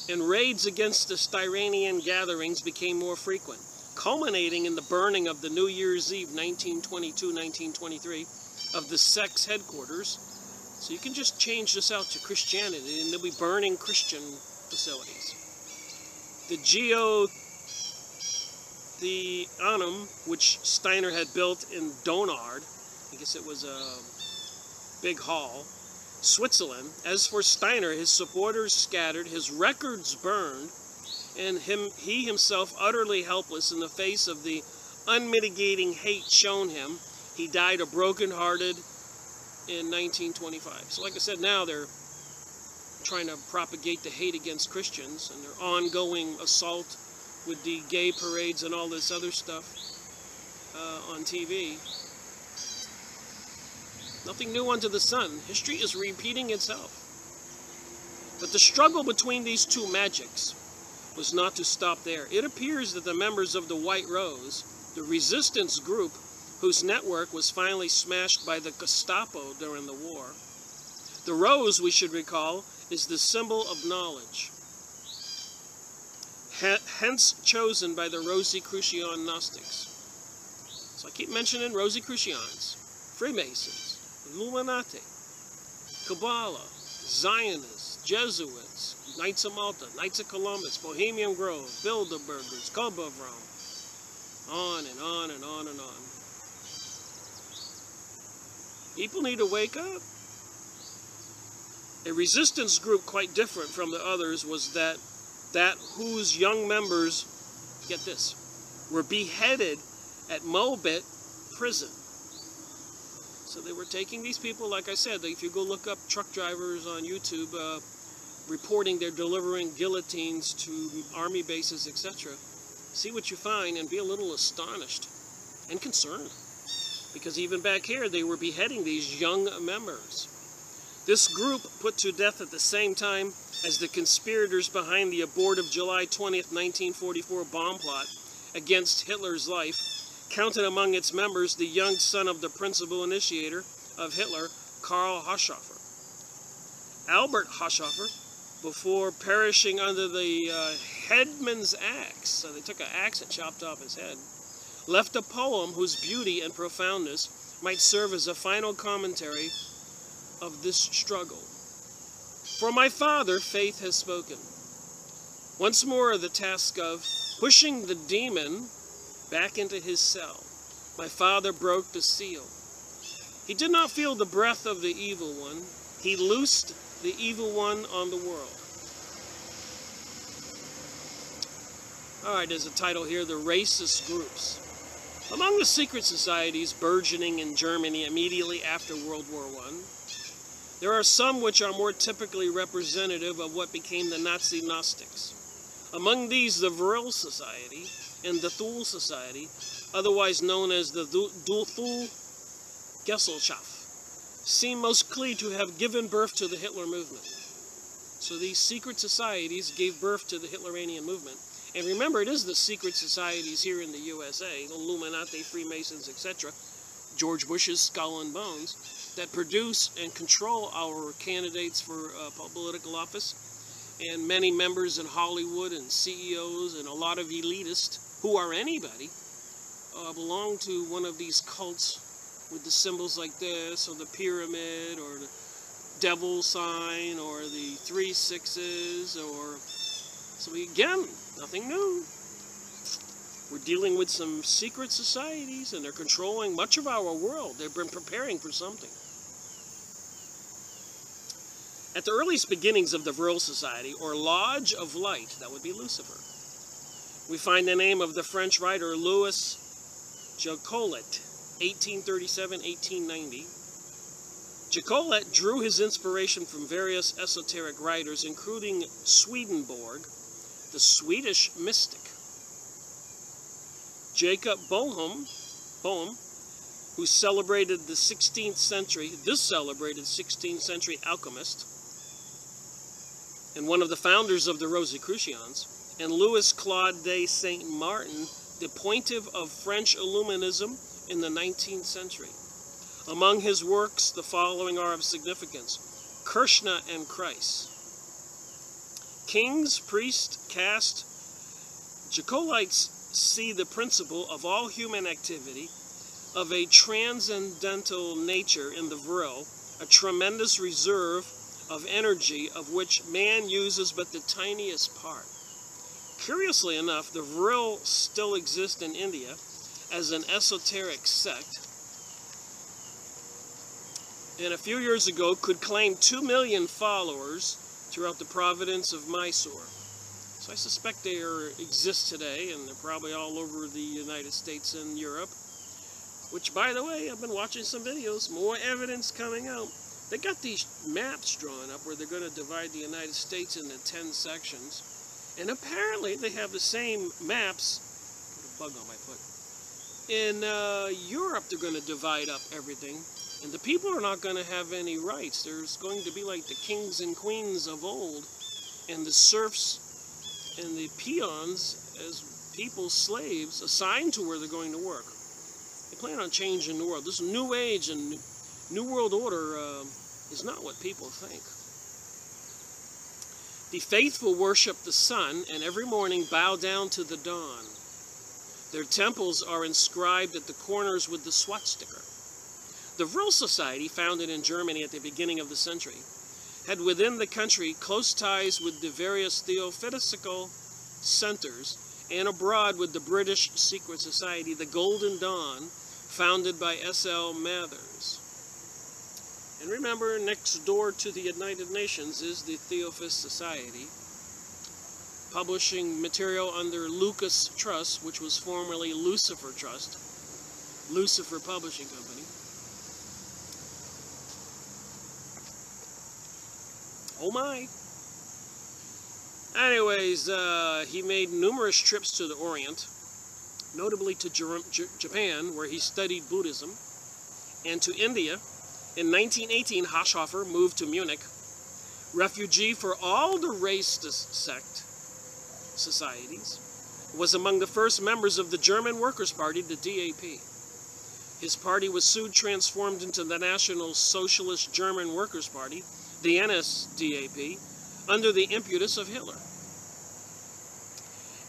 And raids against the Styranian gatherings became more frequent, culminating in the burning of the New Year's Eve 1922-1923 of the sect's headquarters. So you can just change this out to Christianity and they'll be burning Christian facilities. The Geotheanum, which Steiner had built in Donard, I guess it was a big hall, Switzerland. As for Steiner, his supporters scattered, his records burned, and he himself utterly helpless in the face of the unmitigating hate shown him. He died a broken-hearted in 1925. So like I said, now they're trying to propagate the hate against Christians and their ongoing assault with the gay parades and all this other stuff on TV. Nothing new under the sun. History is repeating itself. But the struggle between these two magics was not to stop there. It appears that the members of the White Rose, the resistance group whose network was finally smashed by the Gestapo during the war. The rose, we should recall, is the symbol of knowledge, hence chosen by the Rosicrucian Gnostics. So I keep mentioning Rosicrucians, Freemasons, Illuminati, Kabbalah, Zionists, Jesuits, Knights of Malta, Knights of Columbus, Bohemian Grove, Bilderbergers, Club of Rome, on and on and on and on. People need to wake up. A resistance group quite different from the others was that whose young members, get this, were beheaded at Mobit prison. So they were taking these people, like I said, if you go look up truck drivers on YouTube, reporting they're delivering guillotines to army bases, etc. See what you find and be a little astonished and concerned. Because even back here, they were beheading these young members. This group put to death at the same time as the conspirators behind the abortive July 20th, 1944 bomb plot against Hitler's life, counted among its members the young son of the principal initiator of Hitler, Karl Hochschaffer. Albert Hochschaffer, before perishing under the headman's axe, so they took an axe and chopped off his head, left a poem whose beauty and profoundness might serve as a final commentary of this struggle. For my father, faith has spoken. Once more the task of pushing the demon back into his cell. My father broke the seal. He did not feel the breath of the evil one. He loosed the evil one on the world. All right, there's a title here, The Racist Groups. Among the secret societies burgeoning in Germany immediately after World War I, there are some which are more typically representative of what became the Nazi Gnostics. Among these, the Vril Society and the Thule Society, otherwise known as the Thule Gesellschaft, seem most clearly to have given birth to the Hitler movement. So these secret societies gave birth to the Hitlerian movement. And remember, it is the secret societies here in the USA, the Illuminati, Freemasons, etc., George Bush's Skull and Bones, that produce and control our candidates for political office, and many members in Hollywood and CEOs and a lot of elitists, who are anybody, belong to one of these cults with the symbols like this, or the pyramid, or the devil sign, or the 3 6s, or... So again, nothing new. We're dealing with some secret societies, and they're controlling much of our world. They've been preparing for something. At the earliest beginnings of the Vril Society, or Lodge of Light, that would be Lucifer, we find the name of the French writer Louis Jacolet, 1837-1890. Jacolet drew his inspiration from various esoteric writers, including Swedenborg, the Swedish mystic, Jacob Boehm, who celebrated the 16th century, this celebrated 16th century alchemist, and one of the founders of the Rosicrucians, and Louis Claude de Saint Martin, the pontiff of French Illuminism in the 19th century. Among his works, the following are of significance: Krishna and Christ, Kings, Priest, Caste. Jacobites see the principle of all human activity of a transcendental nature in the Vril, a tremendous reserve of energy of which man uses but the tiniest part. Curiously enough, the Vril still exist in India as an esoteric sect, and a few years ago could claim 2 million followers throughout the province of Mysore. So I suspect they exist today, and they're probably all over the United States and Europe, which, by the way, I've been watching some videos, more evidence coming out. They got these maps drawn up where they're going to divide the United States into 10 sections, and apparently they have the same maps, put a bug on my foot, in Europe. They're going to divide up everything, and the people are not going to have any rights. There's going to be like the kings and queens of old, and the serfs and the peons as people's slaves assigned to where they're going to work. They plan on changing the world. This new age and new world order is not what people think. The faithful worship the sun and every morning bow down to the dawn. Their temples are inscribed at the corners with the swastika. The Vril Society, founded in Germany at the beginning of the century, had within the country close ties with the various theosophical centers, and abroad with the British secret society, the Golden Dawn, founded by S.L. Mathers. And remember, next door to the United Nations is the Theosophist Society, publishing material under Lucas Trust, which was formerly Lucifer Trust, Lucifer Publishing Company. Oh my! Anyways, he made numerous trips to the Orient, notably to Japan, where he studied Buddhism, and to India. In 1918, Haschhofer moved to Munich, refugee for all the racist sect societies, was among the first members of the German Workers' Party, the DAP. His party was soon transformed into the National Socialist German Workers' Party, the NSDAP, under the impetus of Hitler.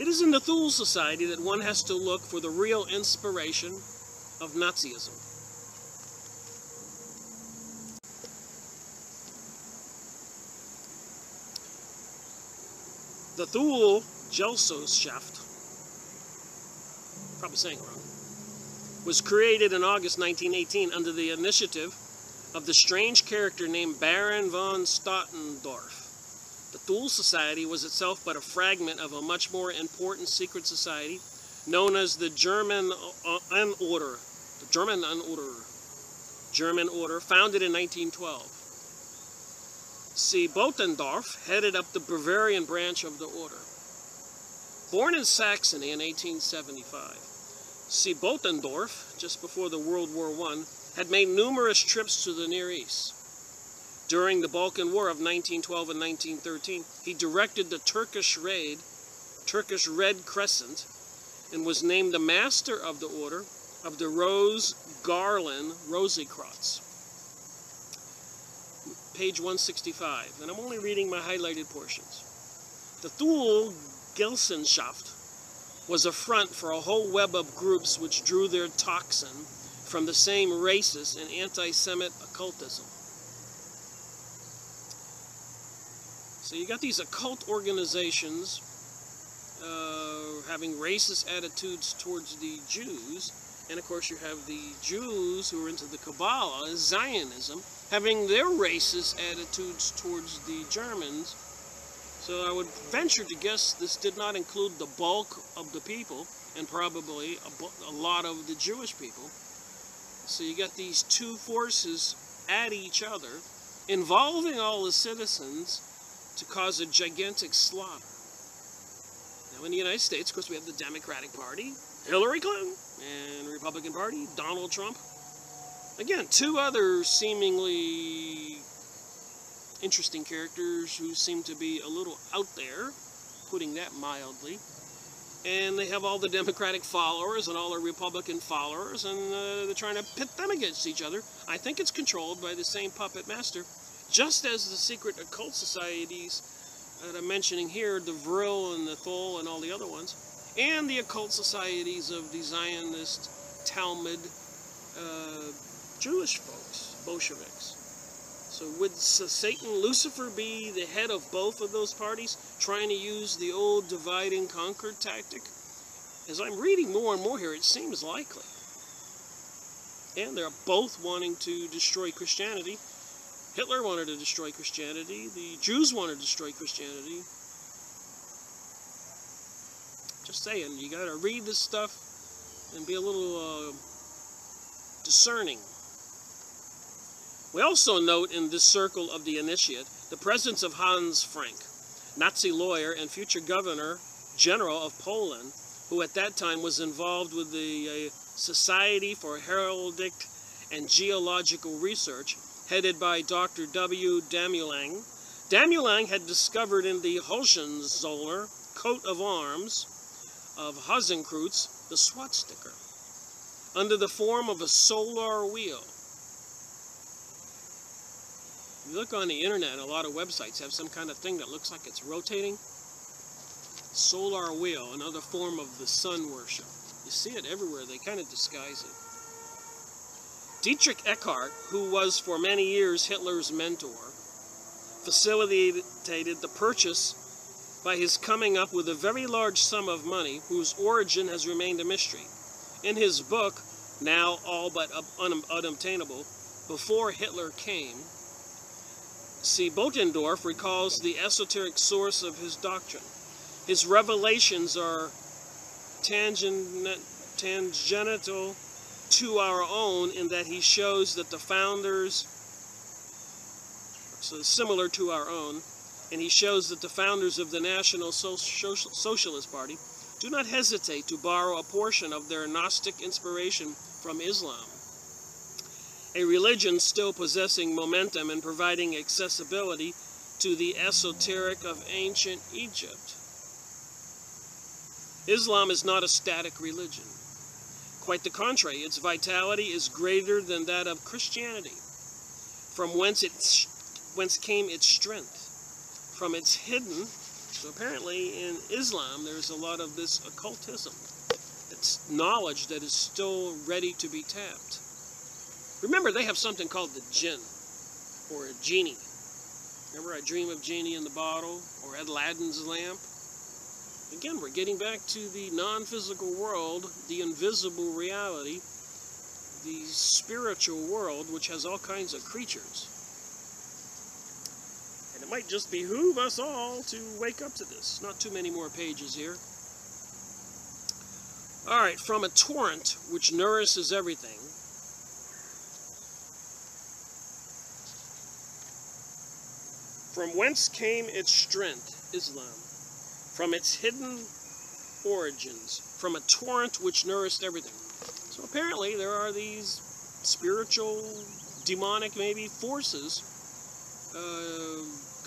It is in the Thule Society that one has to look for the real inspiration of Nazism. The Thule Gesellschaft, probably saying it wrong, was created in August 1918 under the initiative of the strange character named Baron von Stottendorf. The Thule Society was itself but a fragment of a much more important secret society known as the German Order, German Order, founded in 1912. C. Bottendorf headed up the Bavarian branch of the order. Born in Saxony in 1875, C. Bottendorf, just before the World War I, had made numerous trips to the Near East. During the Balkan War of 1912 and 1913, he directed the Turkish Red Crescent, and was named the Master of the Order of the Rose Garland Rosenkreuz. Page 165, and I'm only reading my highlighted portions. The Thule Gesellschaft was a front for a whole web of groups which drew their toxin from the same racist and anti-Semite occultism. So you got these occult organizations having racist attitudes towards the Jews, and of course you have the Jews who are into the Kabbalah, Zionism, having their racist attitudes towards the Germans. So I would venture to guess this did not include the bulk of the people, and probably a lot of the Jewish people. So you got these two forces at each other, involving all the citizens to cause a gigantic slaughter. Now in the United States, of course, we have the Democratic Party, Hillary Clinton, and Republican Party, Donald Trump. Again, two other seemingly interesting characters who seem to be a little out there, putting that mildly. And they have all the Democratic followers and all the Republican followers, and they're trying to pit them against each other. I think it's controlled by the same puppet master, just as the secret occult societies that I'm mentioning here, the Vril and the Thol and all the other ones, and the occult societies of the Zionist, Talmud, Jewish folks, Bolsheviks. So would Satan, Lucifer, be the head of both of those parties, trying to use the old divide and conquer tactic? As I'm reading more and more here, it seems likely. And they're both wanting to destroy Christianity. Hitler wanted to destroy Christianity. The Jews wanted to destroy Christianity. Just saying, you got to read this stuff and be a little discerning. We also note in this circle of the initiate the presence of Hans Frank, Nazi lawyer and future governor general of Poland, who at that time was involved with the Society for Heraldic and Geological Research, headed by Dr. W. Damulang. Damulang had discovered in the Hohenzollern coat of arms of Hasenkreuz the swastika, under the form of a solar wheel. If you look on the internet, a lot of websites have some kind of thing that looks like it's rotating. Solar wheel, another form of the sun worship. You see it everywhere. They kind of disguise it. Dietrich Eckart, who was for many years Hitler's mentor, facilitated the purchase by his coming up with a very large sum of money whose origin has remained a mystery. In his book, now all but unobtainable, Before Hitler Came, C. Botendorf recalls the esoteric source of his doctrine. His revelations are tangential to our own in that he shows that the founders, so similar to our own, and he shows that the founders of the National Socialist Party do not hesitate to borrow a portion of their Gnostic inspiration from Islam, a religion still possessing momentum and providing accessibility to the esoteric of ancient Egypt. Islam is not a static religion. Quite the contrary, its vitality is greater than that of Christianity, from whence came its strength. From its hidden, so apparently in Islam there's a lot of this occultism. It's knowledge that is still ready to be tapped. Remember, they have something called the jinn, or a genie. Remember, I Dream of Genie in the Bottle, or Aladdin's lamp? Again, we're getting back to the non-physical world, the invisible reality, the spiritual world, which has all kinds of creatures. And it might just behoove us all to wake up to this. Not too many more pages here. All right, from a torrent which nourishes everything, from whence came its strength, Islam? From its hidden origins, from a torrent which nourished everything. So apparently there are these spiritual, demonic maybe, forces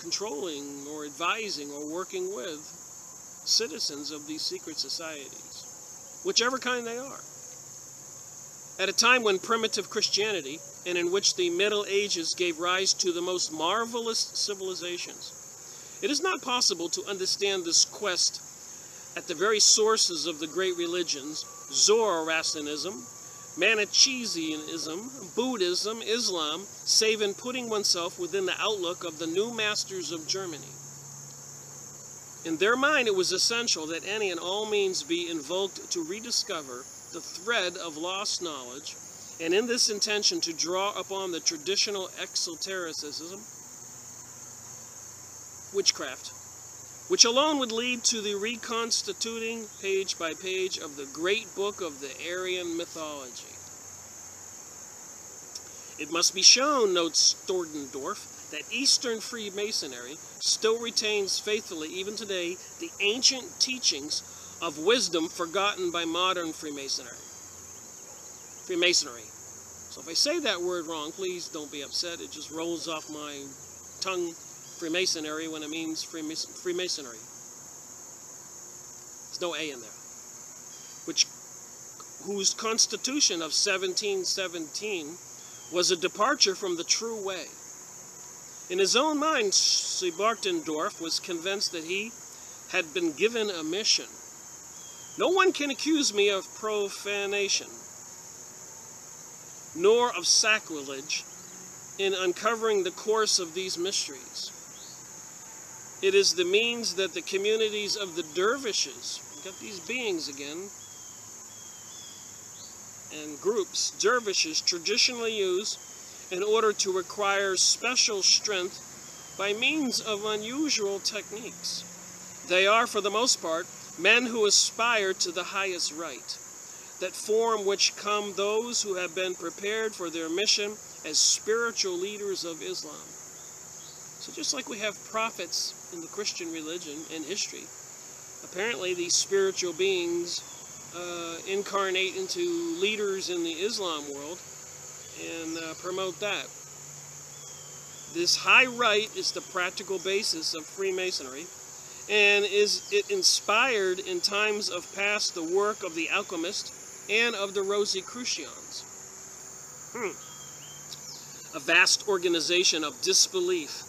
controlling or advising or working with citizens of these secret societies, whichever kind they are. At a time when primitive Christianity, and in which the Middle Ages gave rise to the most marvelous civilizations, it is not possible to understand this quest at the very sources of the great religions, Zoroastrianism, Manichaeism, Buddhism, Islam, save in putting oneself within the outlook of the new masters of Germany. In their mind, it was essential that any and all means be invoked to rediscover the thread of lost knowledge, and in this intention to draw upon the traditional exotericism, witchcraft, which alone would lead to the reconstituting page by page of the great book of the Aryan mythology. It must be shown, notes Stordendorf, that Eastern Freemasonry still retains faithfully, even today, the ancient teachings of wisdom forgotten by modern Freemasonry. So if I say that word wrong, please don't be upset. It just rolls off my tongue, Freemasonry, when it means Freemasonry. There's no A in there. Whose constitution of 1717 was a departure from the true way. In his own mind, Siebartendorf was convinced that he had been given a mission. No one can accuse me of profanation, nor of sacrilege, in uncovering the course of these mysteries. It is the means that the communities of the dervishes, got these beings again, and groups, dervishes traditionally use in order to acquire special strength by means of unusual techniques. They are, for the most part, men who aspire to the highest right, that form which come those who have been prepared for their mission as spiritual leaders of Islam. So just like we have prophets in the Christian religion and history, apparently these spiritual beings incarnate into leaders in the Islam world and promote that. This high right is the practical basis of Freemasonry, and is it inspired in times of past the work of the alchemist and of the Rosicrucians. A vast organization of disbelief,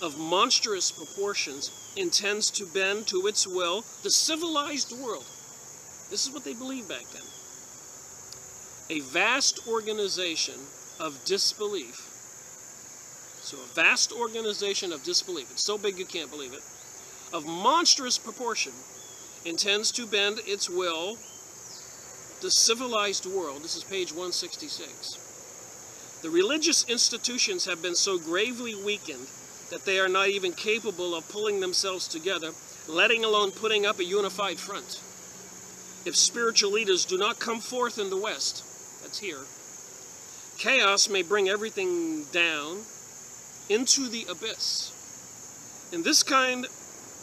of monstrous proportions, intends to bend to its will the civilized world. This is what they believed back then. A vast organization of disbelief. So a vast organization of disbelief. It's so big you can't believe it. Of monstrous proportion, intends to bend its will the civilized world. This is page 166. The religious institutions have been so gravely weakened that they are not even capable of pulling themselves together, letting alone putting up a unified front. If spiritual leaders do not come forth in the West, that's here, chaos may bring everything down into the abyss. In this kind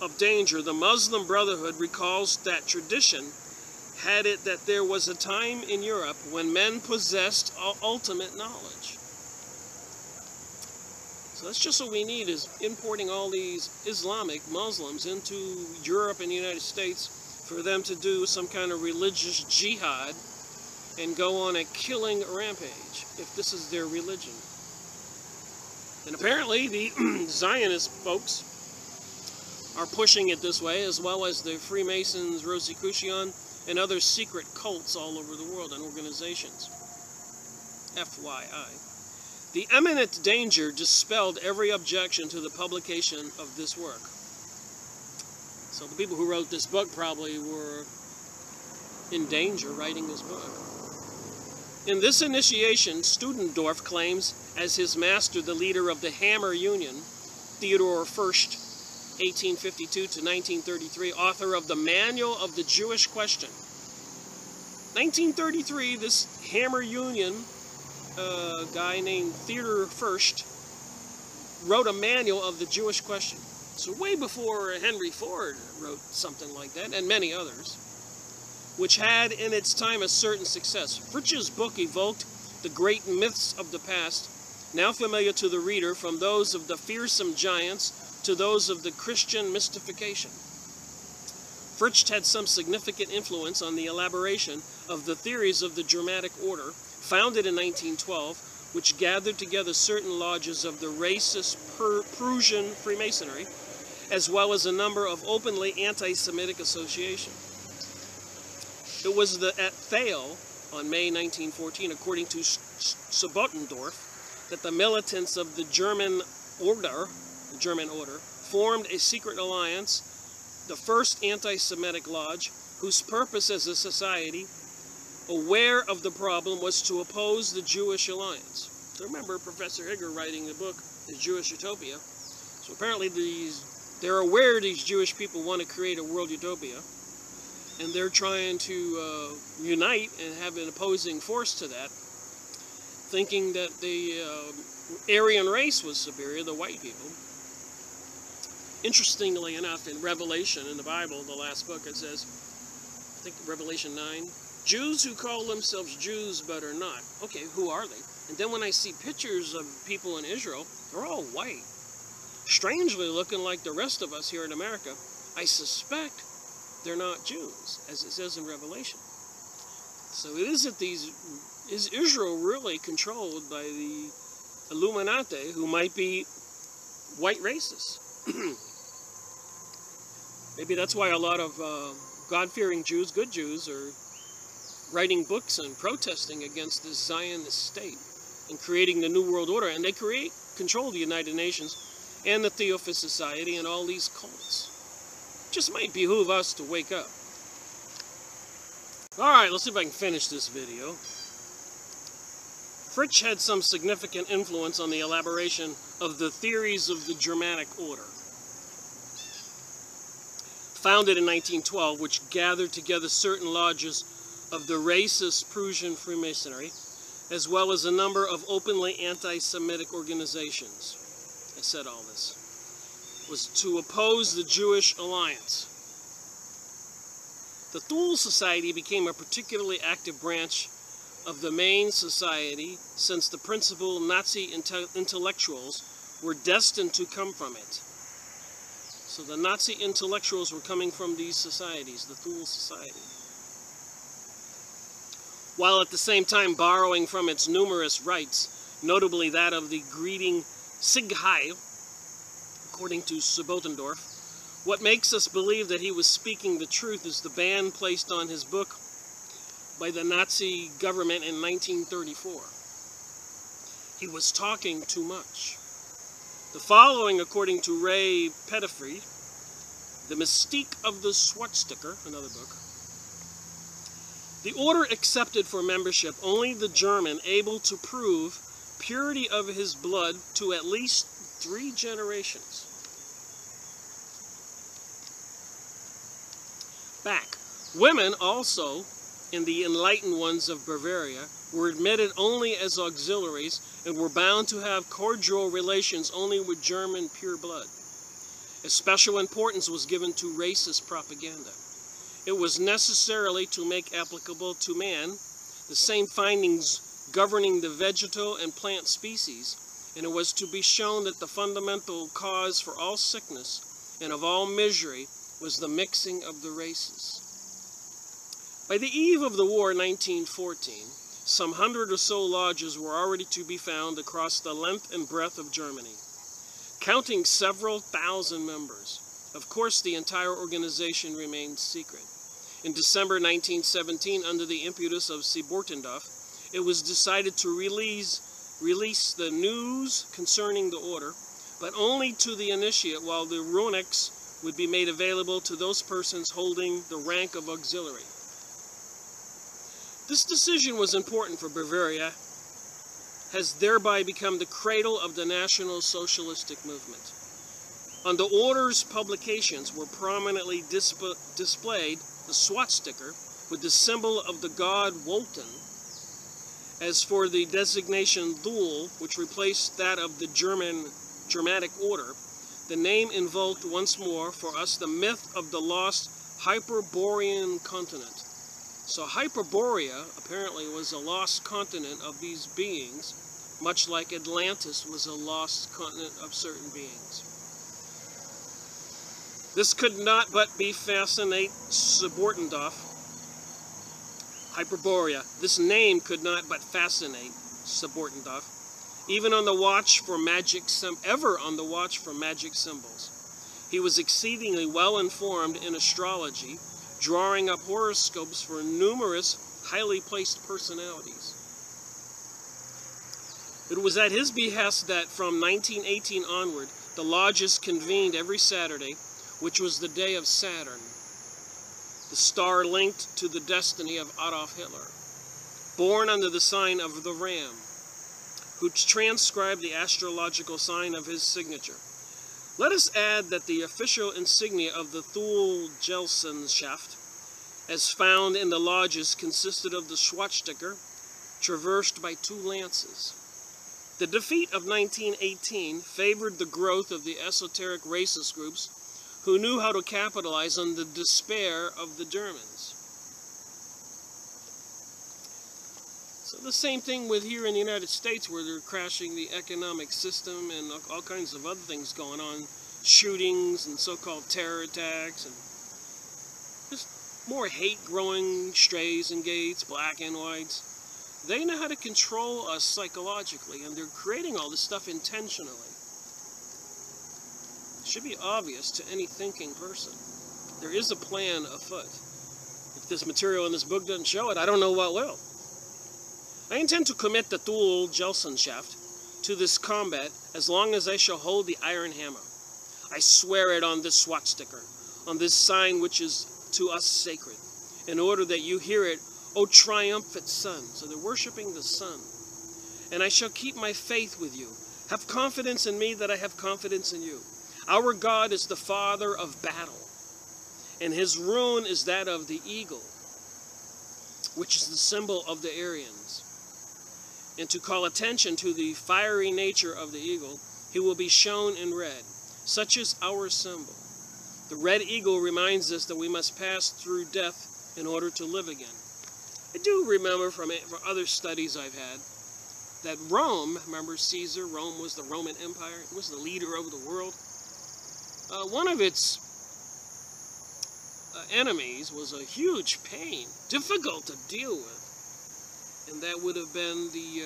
of danger, the Muslim Brotherhood recalls that tradition had it that there was a time in Europe when men possessed ultimate knowledge. So that's just what we need, is importing all these Islamic Muslims into Europe and the United States for them to do some kind of religious jihad and go on a killing rampage, if this is their religion. And apparently the Zionist folks are pushing it this way, as well as the Freemasons, Rosicrucian, and other secret cults all over the world and organizations. FYI. The imminent danger dispelled every objection to the publication of this work. So the people who wrote this book probably were in danger writing this book. In this initiation, Studendorf claims as his master the leader of the Hammer Union, Theodore Furst, 1852 to 1933, author of the Manual of the Jewish Question. 1933, this Hammer Union guy named Theodore Furst wrote a manual of the Jewish question. So way before Henry Ford wrote something like that, and many others, which had in its time a certain success. Fritsch's book evoked the great myths of the past, now familiar to the reader, from those of the fearsome giants to those of the Christian mystification. Fritsch had some significant influence on the elaboration of the theories of the Dramatic Order, founded in 1912, which gathered together certain lodges of the racist Prussian Freemasonry, as well as a number of openly anti-Semitic associations. It was at Thale on May 1914, according to Sobotendorf, that the militants of the German Order, formed a secret alliance, the first anti-Semitic lodge, whose purpose as a society, aware of the problem, was to oppose the Jewish alliance. So remember Professor Higger writing the book, The Jewish Utopia. So apparently they're aware these Jewish people want to create a world utopia, and they're trying to unite and have an opposing force to that, thinking that the Aryan race was superior, the white people. Interestingly enough, in Revelation, in the Bible, the last book, it says, I think Revelation 9, Jews who call themselves Jews but are not. Okay, who are they? And then when I see pictures of people in Israel, they're all white, strangely looking like the rest of us here in America. I suspect they're not Jews, as it says in Revelation. So is Israel really controlled by the Illuminati, who might be white racists? Maybe that's why a lot of God-fearing Jews, good Jews, are writing books and protesting against this Zionist state and creating the New World Order. And they control the United Nations and the Theophist Society and all these cults. Just might behoove us to wake up. Alright, let's see if I can finish this video. Fritsch had some significant influence on the elaboration of the theories of the Germanic Order, founded in 1912, which gathered together certain lodges of the racist Prussian Freemasonry, as well as a number of openly anti-Semitic organizations. I said all this was to oppose the Jewish alliance. The Thule Society became a particularly active branch of the main society, since the principal Nazi intellectuals were destined to come from it. So the Nazi intellectuals were coming from these societies, the Thule Society, while at the same time borrowing from its numerous rites, notably that of the greeting Sieg Heil, according to Sobotendorf. What makes us believe that he was speaking the truth is the ban placed on his book by the Nazi government in 1934. He was talking too much. The following, according to Ray Pettifree, The Mystique of the Swastika, another book. The order accepted for membership only the German able to prove purity of his blood to at least 3 generations back. Women also, in the enlightened ones of Bavaria, were admitted only as auxiliaries and were bound to have cordial relations only with German pure blood. A special importance was given to racist propaganda. It was necessarily to make applicable to man the same findings governing the vegetal and plant species, and it was to be shown that the fundamental cause for all sickness and of all misery was the mixing of the races. By the eve of the war, 1914, some 100 or so lodges were already to be found across the length and breadth of Germany, counting several thousand members. Of course, the entire organization remained secret. In December 1917, under the impetus of Sobotendorf, it was decided to release the news concerning the order, but only to the initiate, while the runics would be made available to those persons holding the rank of auxiliary. This decision was important for Bavaria, has thereby become the cradle of the National Socialistic movement. On the order's publications were prominently displayed the swastika with the symbol of the god Wotan. As for the designation Thule, which replaced that of the Germanic order, the name invoked once more for us the myth of the lost Hyperborean continent. So Hyperborea apparently was a lost continent of these beings, much like Atlantis was a lost continent of certain beings. This could not but be fascinate Sobotendorf. Hyperborea. This name could not but fascinate Sobotendorf, even on the watch for magic symbols. He was exceedingly well informed in astrology, drawing up horoscopes for numerous highly placed personalities. It was at his behest that from 1918 onward, the lodges convened every Saturday, which was the day of Saturn, the star linked to the destiny of Adolf Hitler, born under the sign of the Ram, who transcribed the astrological sign of his signature. Let us add that the official insignia of the Thule Gesellschaft, as found in the lodges, consisted of the swastika traversed by 2 lances. The defeat of 1918 favored the growth of the esoteric racist groups who knew how to capitalize on the despair of the Germans. So the same thing with here in the United States, where they're crashing the economic system and all kinds of other things going on, shootings and so-called terror attacks, and just more hate growing, strays and gays, black and whites. They know how to control us psychologically, and they're creating all this stuff intentionally. It should be obvious to any thinking person. There is a plan afoot. If this material in this book doesn't show it, I don't know what will. I intend to commit the Thule Gesellschaft to this combat as long as I shall hold the iron hammer. I swear it on this swastika, on this sign which is to us sacred, in order that you hear it, O triumphant sun. So they're worshiping the sun. And I shall keep my faith with you. Have confidence in me that I have confidence in you. Our God is the father of battle, and his rune is that of the eagle, which is the symbol of the Aryans. And to call attention to the fiery nature of the eagle, he will be shown in red. Such is our symbol. The red eagle reminds us that we must pass through death in order to live again. I do remember from other studies I've had that Rome, remember Caesar, Rome was the Roman Empire, it was the leader of the world. One of its enemies was a huge pain, difficult to deal with, and that would have been the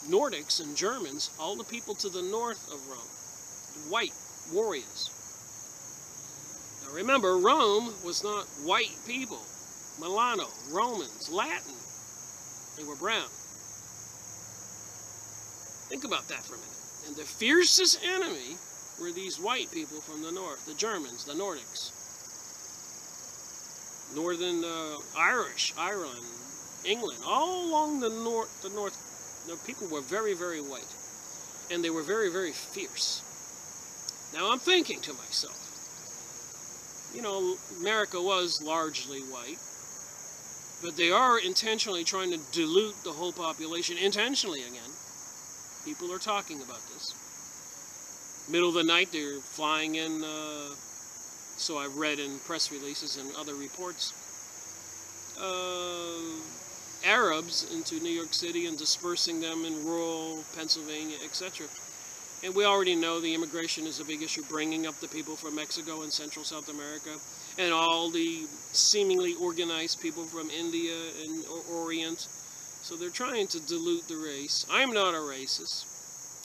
Nordics and Germans, all the people to the north of Rome, white warriors. Now remember, Rome was not white people. Milano, Romans, Latin. They were brown. Think about that for a minute. And the fiercest enemy were these white people from the north, the Germans, the Nordics. Northern Irish, Ireland, England, all along the north, the people were very, very white. And they were very, very fierce. Now I'm thinking to myself, you know, America was largely white, but they are intentionally trying to dilute the whole population, intentionally again. People are talking about this. Middle of the night, they're flying in, so I've read in press releases and other reports, Arabs into New York City and dispersing them in rural Pennsylvania, etc. And we already know the immigration is a big issue, bringing up the people from Mexico and Central South America, and all the seemingly organized people from India and Orient. So they're trying to dilute the race. I'm not a racist.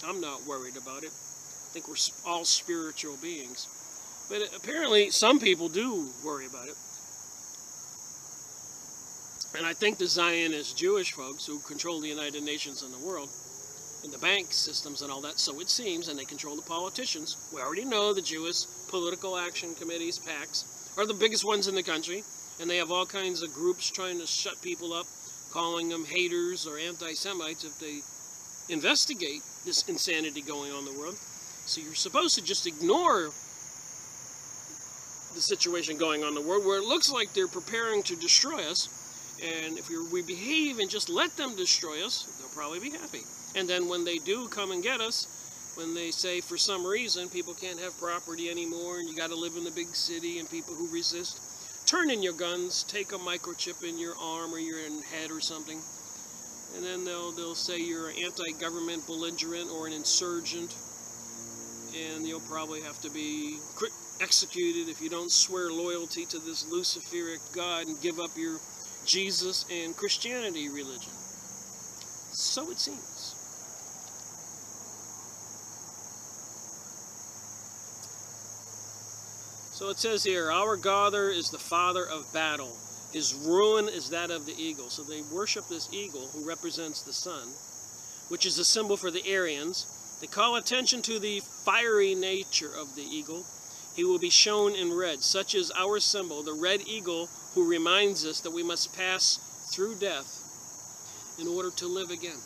I'm not worried about it. I think we're all spiritual beings. But apparently some people do worry about it. And I think the Zionist Jewish folks who control the United Nations and the world, and the bank systems and all that, so it seems, and they control the politicians. We already know the Jewish political action committees, PACs, are the biggest ones in the country, and they have all kinds of groups trying to shut people up, calling them haters or anti-Semites if they investigate this insanity going on in the world. So you're supposed to just ignore the situation going on in the world where it looks like they're preparing to destroy us, and if we behave and just let them destroy us, they'll probably be happy. And then when they do come and get us, when they say for some reason people can't have property anymore and you got to live in the big city and people who resist, turn in your guns, take a microchip in your arm or your head or something, and then they'll say you're an anti-government belligerent or an insurgent, and you'll probably have to be executed if you don't swear loyalty to this Luciferic God and give up your Jesus and Christianity religion. So it seems. So it says here, our God is the father of battle, His ruin is that of the eagle. So they worship this eagle who represents the sun, which is a symbol for the Aryans. They call attention to the fiery nature of the eagle. He will be shown in red. Such is our symbol, the red eagle, who reminds us that we must pass through death in order to live again.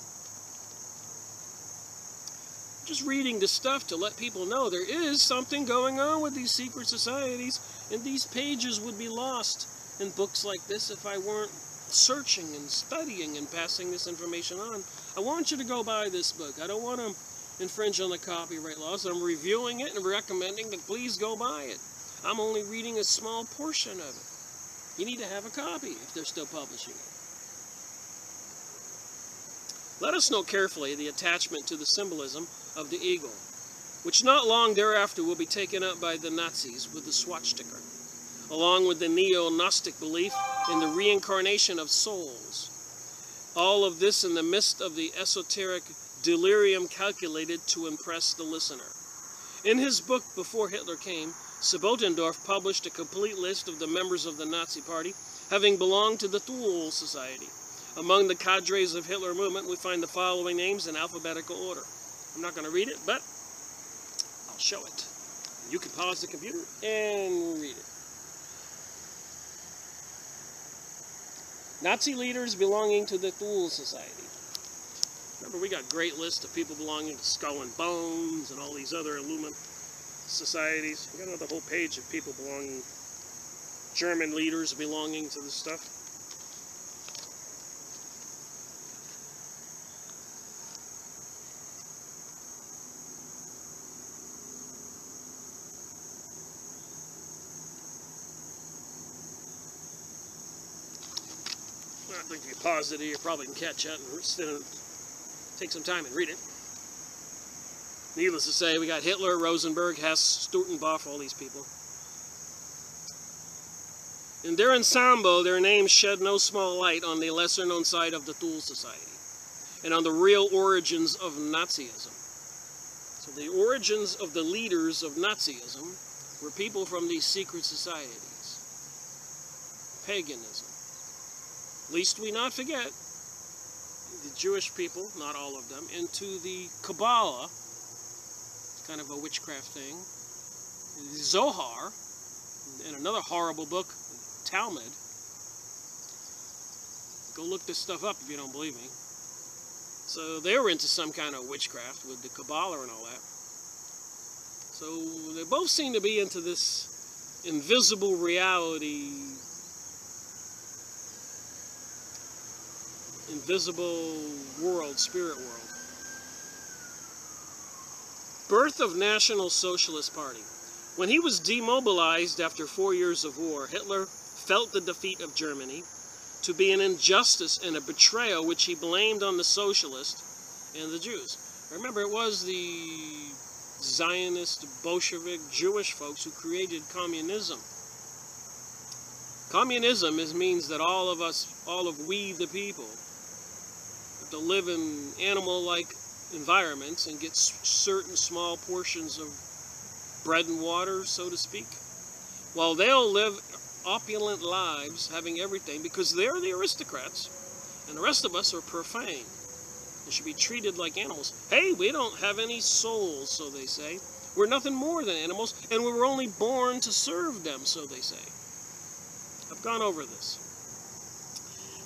Just reading the stuff to let people know there is something going on with these secret societies, and these pages would be lost in books like this if I weren't searching and studying and passing this information on. I want you to go buy this book. I don't want to infringe on the copyright laws. I'm reviewing it and recommending that please go buy it. I'm only reading a small portion of it. You need to have a copy if they're still publishing it. Let us note carefully the attachment to the symbolism of the eagle, which not long thereafter will be taken up by the Nazis with the swastika, along with the neo-Gnostic belief in the reincarnation of souls. All of this in the midst of the esoteric delirium calculated to impress the listener. In his book Before Hitler Came, Sabotendorf published a complete list of the members of the Nazi Party having belonged to the Thule Society. Among the cadres of Hitler movement, we find the following names in alphabetical order. I'm not going to read it, but I'll show it. You can pause the computer and read it. Nazi leaders belonging to the Thule Society. Remember, we got a great list of people belonging to Skull and Bones and all these other Illuminati societies. We got another whole page of people belonging, German leaders belonging to this stuff. I think if you pause it, you probably can catch it and take some time and read it. Needless to say, we got Hitler, Rosenberg, Hess, Stutenbach, all these people. In their ensemble, their names shed no small light on the lesser-known side of the Thule Society and on the real origins of Nazism. So the origins of the leaders of Nazism were people from these secret societies. Paganism. Lest we not forget the Jewish people, not all of them, into the Kabbalah, kind of a witchcraft thing, Zohar, and another horrible book, Talmud. Go look this stuff up if you don't believe me. So they were into some kind of witchcraft with the Kabbalah and all that. So they both seem to be into this invisible reality, invisible world, spirit world. Birth of National Socialist Party. When he was demobilized after 4 years of war, Hitler felt the defeat of Germany to be an injustice and a betrayal which he blamed on the socialists and the Jews. Remember, it was the Zionist, Bolshevik, Jewish folks who created communism. Communism means that all of us, all of we the people, have to live in animal-like environments and get certain small portions of bread and water, so to speak, while they'll live opulent lives, having everything, because they're the aristocrats, and the rest of us are profane and should be treated like animals. Hey, we don't have any souls, so they say. We're nothing more than animals, and we were only born to serve them, so they say. I've gone over this.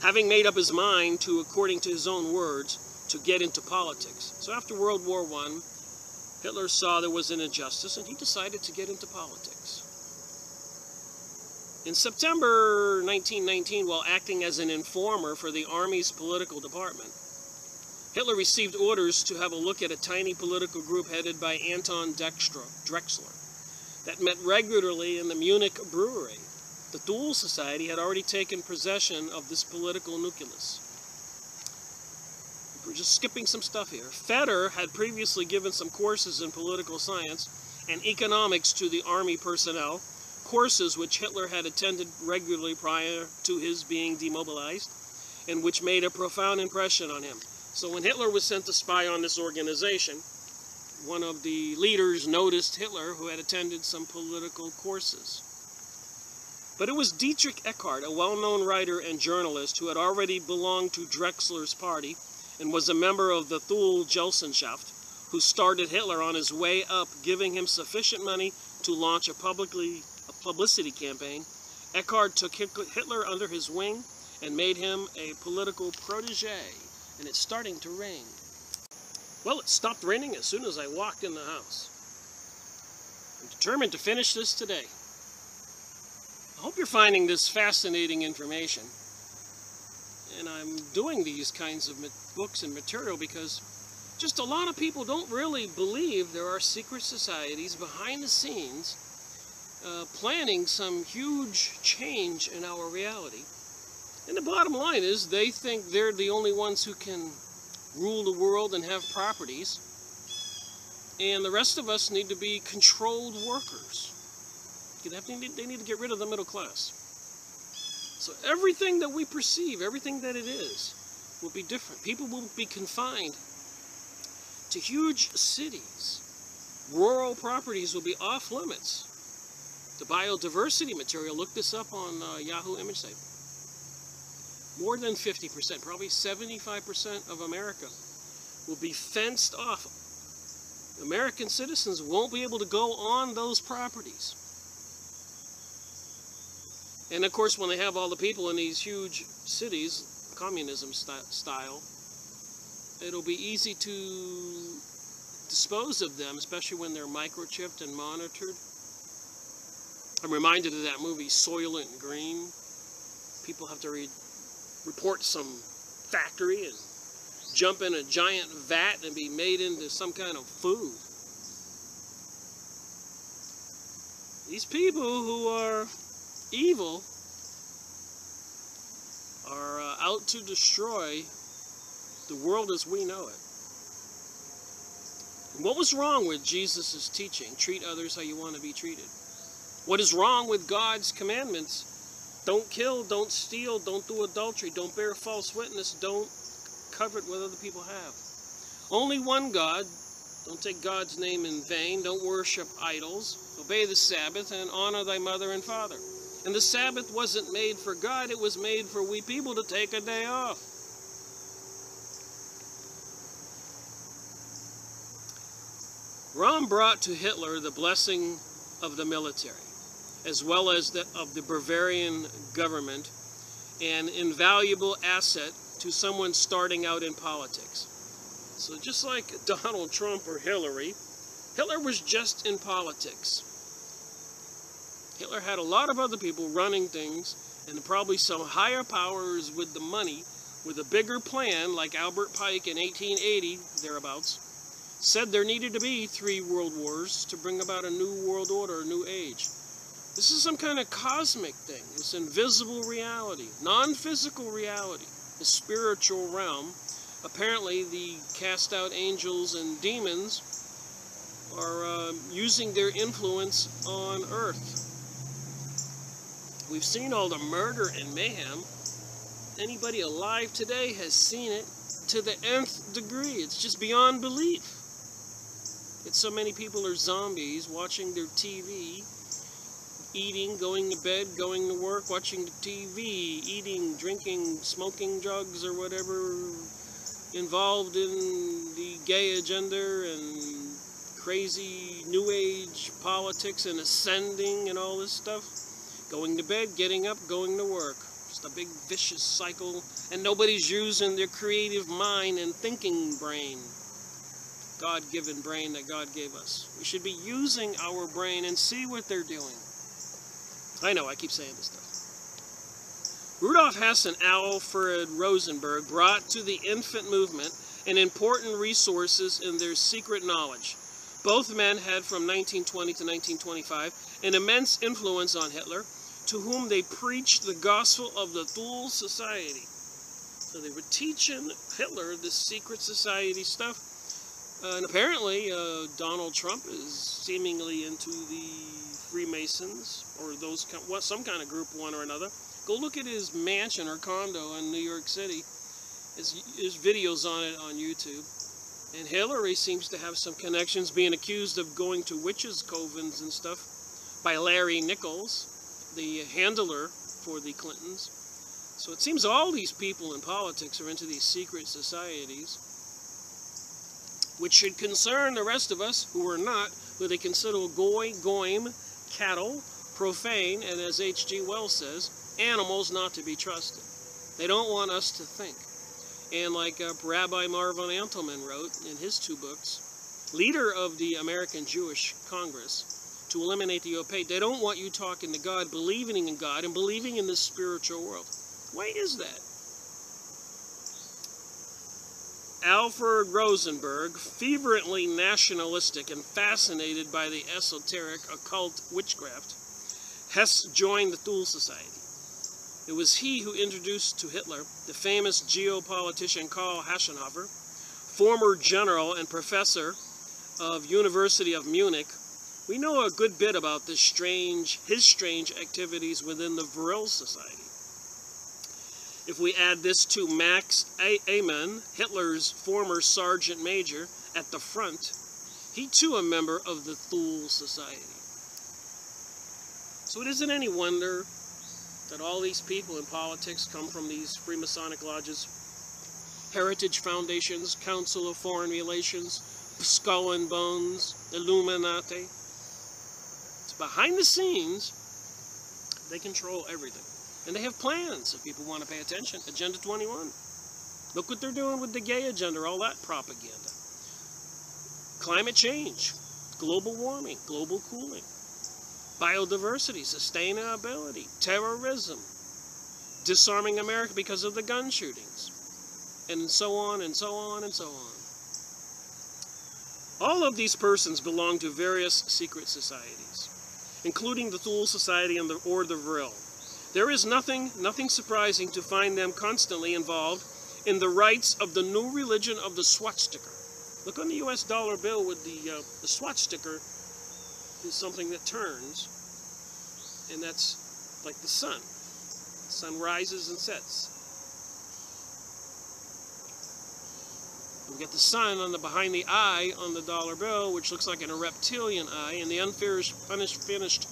Having made up his mind to, according to his own words, to get into politics. So after World War I, Hitler saw there was an injustice, and he decided to get into politics. In September 1919, while acting as an informer for the Army's political department, Hitler received orders to have a look at a tiny political group headed by Anton Drexler that met regularly in the Munich brewery. The Thule Society had already taken possession of this political nucleus. We're just skipping some stuff here. Feder had previously given some courses in political science and economics to the army personnel, courses which Hitler had attended regularly prior to his being demobilized, and which made a profound impression on him. So when Hitler was sent to spy on this organization, one of the leaders noticed Hitler, who had attended some political courses. But it was Dietrich Eckart, a well-known writer and journalist who had already belonged to Drexler's party and was a member of the Thule Gesellschaft, who started Hitler on his way up, giving him sufficient money to launch a publicity campaign. Eckart took Hitler under his wing and made him a political protege, and it's starting to rain. Well, it stopped raining as soon as I walked in the house. I'm determined to finish this today. I hope you're finding this fascinating information. And I'm doing these kinds of books and material because just a lot of people don't really believe there are secret societies behind the scenes planning some huge change in our reality. And the bottom line is they think they're the only ones who can rule the world and have properties. And the rest of us need to be controlled workers. They need to get rid of the middle class. So everything that we perceive, everything that it is, will be different. People will be confined to huge cities. Rural properties will be off limits. The biodiversity material, look this up on Yahoo Image Site. More than 50%, probably 75% of America will be fenced off. American citizens won't be able to go on those properties. And of course, when they have all the people in these huge cities, communism style, it'll be easy to dispose of them, especially when they're microchipped and monitored. I'm reminded of that movie, Soylent Green. People have to report some factory and jump in a giant vat and be made into some kind of food. These people who are evil are out to destroy the world as we know it. And what was wrong with Jesus' teaching? Treat others how you want to be treated. What is wrong with God's commandments? Don't kill, don't steal, don't do adultery, don't bear false witness, don't covet what other people have. Only one God. Don't take God's name in vain. Don't worship idols. Obey the Sabbath and honor thy mother and father. And the Sabbath wasn't made for God, it was made for we people to take a day off. Rom brought to Hitler the blessing of the military, as well as of the Bavarian government, an invaluable asset to someone starting out in politics. So just like Donald Trump or Hillary, Hitler was just in politics. Hitler had a lot of other people running things, and probably some higher powers with the money, with a bigger plan, like Albert Pike in 1880, thereabouts, said there needed to be 3 world wars to bring about a new world order, a new age. This is some kind of cosmic thing. It's invisible reality, non-physical reality, the spiritual realm. Apparently, the cast-out angels and demons are using their influence on Earth. We've seen all the murder and mayhem. Anybody alive today has seen it to the nth degree. It's just beyond belief. It's so many people are zombies watching their TV, eating, going to bed, going to work, watching the TV, eating, drinking, smoking drugs or whatever, involved in the gay agenda and crazy New Age politics and ascending and all this stuff. Going to bed, getting up, going to work. Just a big vicious cycle, and nobody's using their creative mind and thinking brain. God-given brain that God gave us. We should be using our brain and see what they're doing. I know, I keep saying this stuff. Rudolf Hess and Alfred Rosenberg brought to the infant movement an important resources in their secret knowledge. Both men had, from 1920 to 1925, an immense influence on Hitler, to whom they preached the gospel of the Thule Society. So they were teaching Hitler this secret society stuff. And apparently, Donald Trump is seemingly into the Freemasons, or those some kind of group, one or another. Go look at his mansion or condo in New York City. There's videos on it on YouTube. And Hillary seems to have some connections, being accused of going to witches' covens and stuff by Larry Nichols. the handler for the Clintons. So it seems all these people in politics are into these secret societies, which should concern the rest of us who are not, who they consider goy, goyim, cattle, profane, and as H.G. Wells says, animals not to be trusted. They don't want us to think. And like Rabbi Marvin Antelman wrote in his 2 books, leader of the American Jewish Congress, to eliminate the opaque, they don't want you talking to God, believing in God, and believing in this spiritual world. Why is that? Alfred Rosenberg, fervently nationalistic and fascinated by the esoteric occult witchcraft, has joined the Thule Society. It was he who introduced to Hitler the famous geopolitician Karl Haschenhofer, former general and professor of University of Munich. We know a good bit about his strange activities within the Vril Society. If we add this to Max Amen, Hitler's former sergeant major at the front, he too a member of the Thule Society. So it isn't any wonder that all these people in politics come from these Freemasonic lodges, Heritage Foundations, Council of Foreign Relations, Skull and Bones, Illuminati. So behind the scenes, they control everything. And they have plans, if people want to pay attention. Agenda 21. Look what they're doing with the gay agenda, all that propaganda. Climate change, global warming, global cooling, biodiversity, sustainability, terrorism, disarming America because of the gun shootings, and so on and so on and so on. All of these persons belong to various secret societies, including the Thule Society and the Vril. There is nothing surprising to find them constantly involved in the rites of the new religion of the swastika. Look on the U.S. dollar bill with the swastika is something that turns, and that's like the sun. The sun rises and sets. We got the sun on the behind the eye on the dollar bill, which looks like a reptilian eye, and the unfinished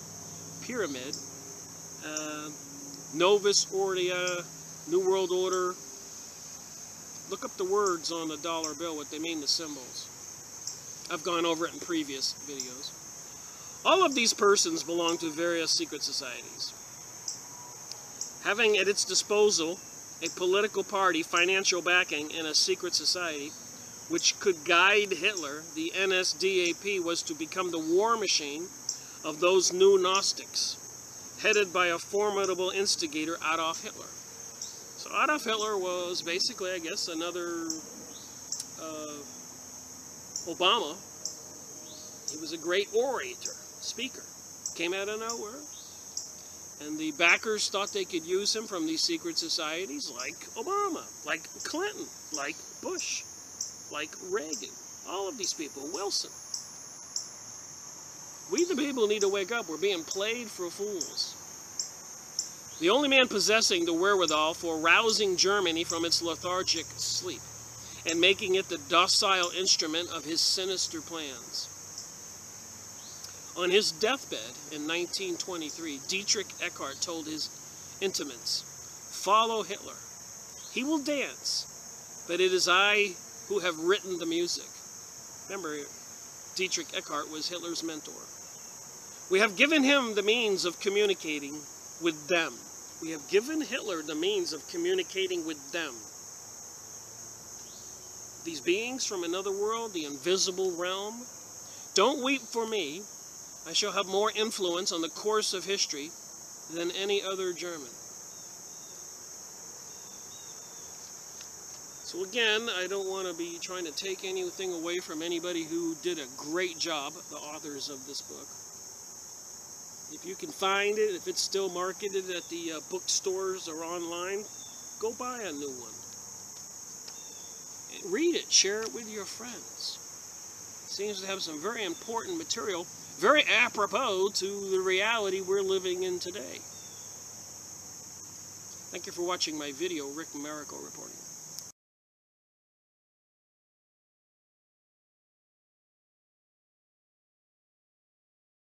pyramid. Novus Ordia, New World Order. Look up the words on the dollar bill, what they mean, the symbols. I've gone over it in previous videos. All of these persons belong to various secret societies, having at its disposal a political party, financial backing, and a secret society which could guide Hitler. The NSDAP was to become the war machine of those new Gnostics, headed by a formidable instigator, Adolf Hitler. So Adolf Hitler was basically, I guess, another Obama. He was a great orator, speaker. Came out of nowhere. And the backers thought they could use him from these secret societies like Obama, like Clinton, like Bush, like Reagan. All of these people, Wilson. We the people need to wake up. We're being played for fools. The only man possessing the wherewithal for rousing Germany from its lethargic sleep and making it the docile instrument of his sinister plans. On his deathbed in 1923, Dietrich Eckart told his intimates, "Follow Hitler. He will dance, but it is I who have written the music." Remember, Dietrich Eckart was Hitler's mentor. We have given him the means of communicating with them. We have given Hitler the means of communicating with them. These beings from another world, the invisible realm. Don't weep for me. I shall have more influence on the course of history than any other German. So again, I don't want to be trying to take anything away from anybody who did a great job, the authors of this book. If you can find it, if it's still marketed at the bookstores or online, go buy a new one. Read it, share it with your friends. It seems to have some very important material, very apropos to the reality we're living in today. Thank you for watching my video, Rick Miracle reporting.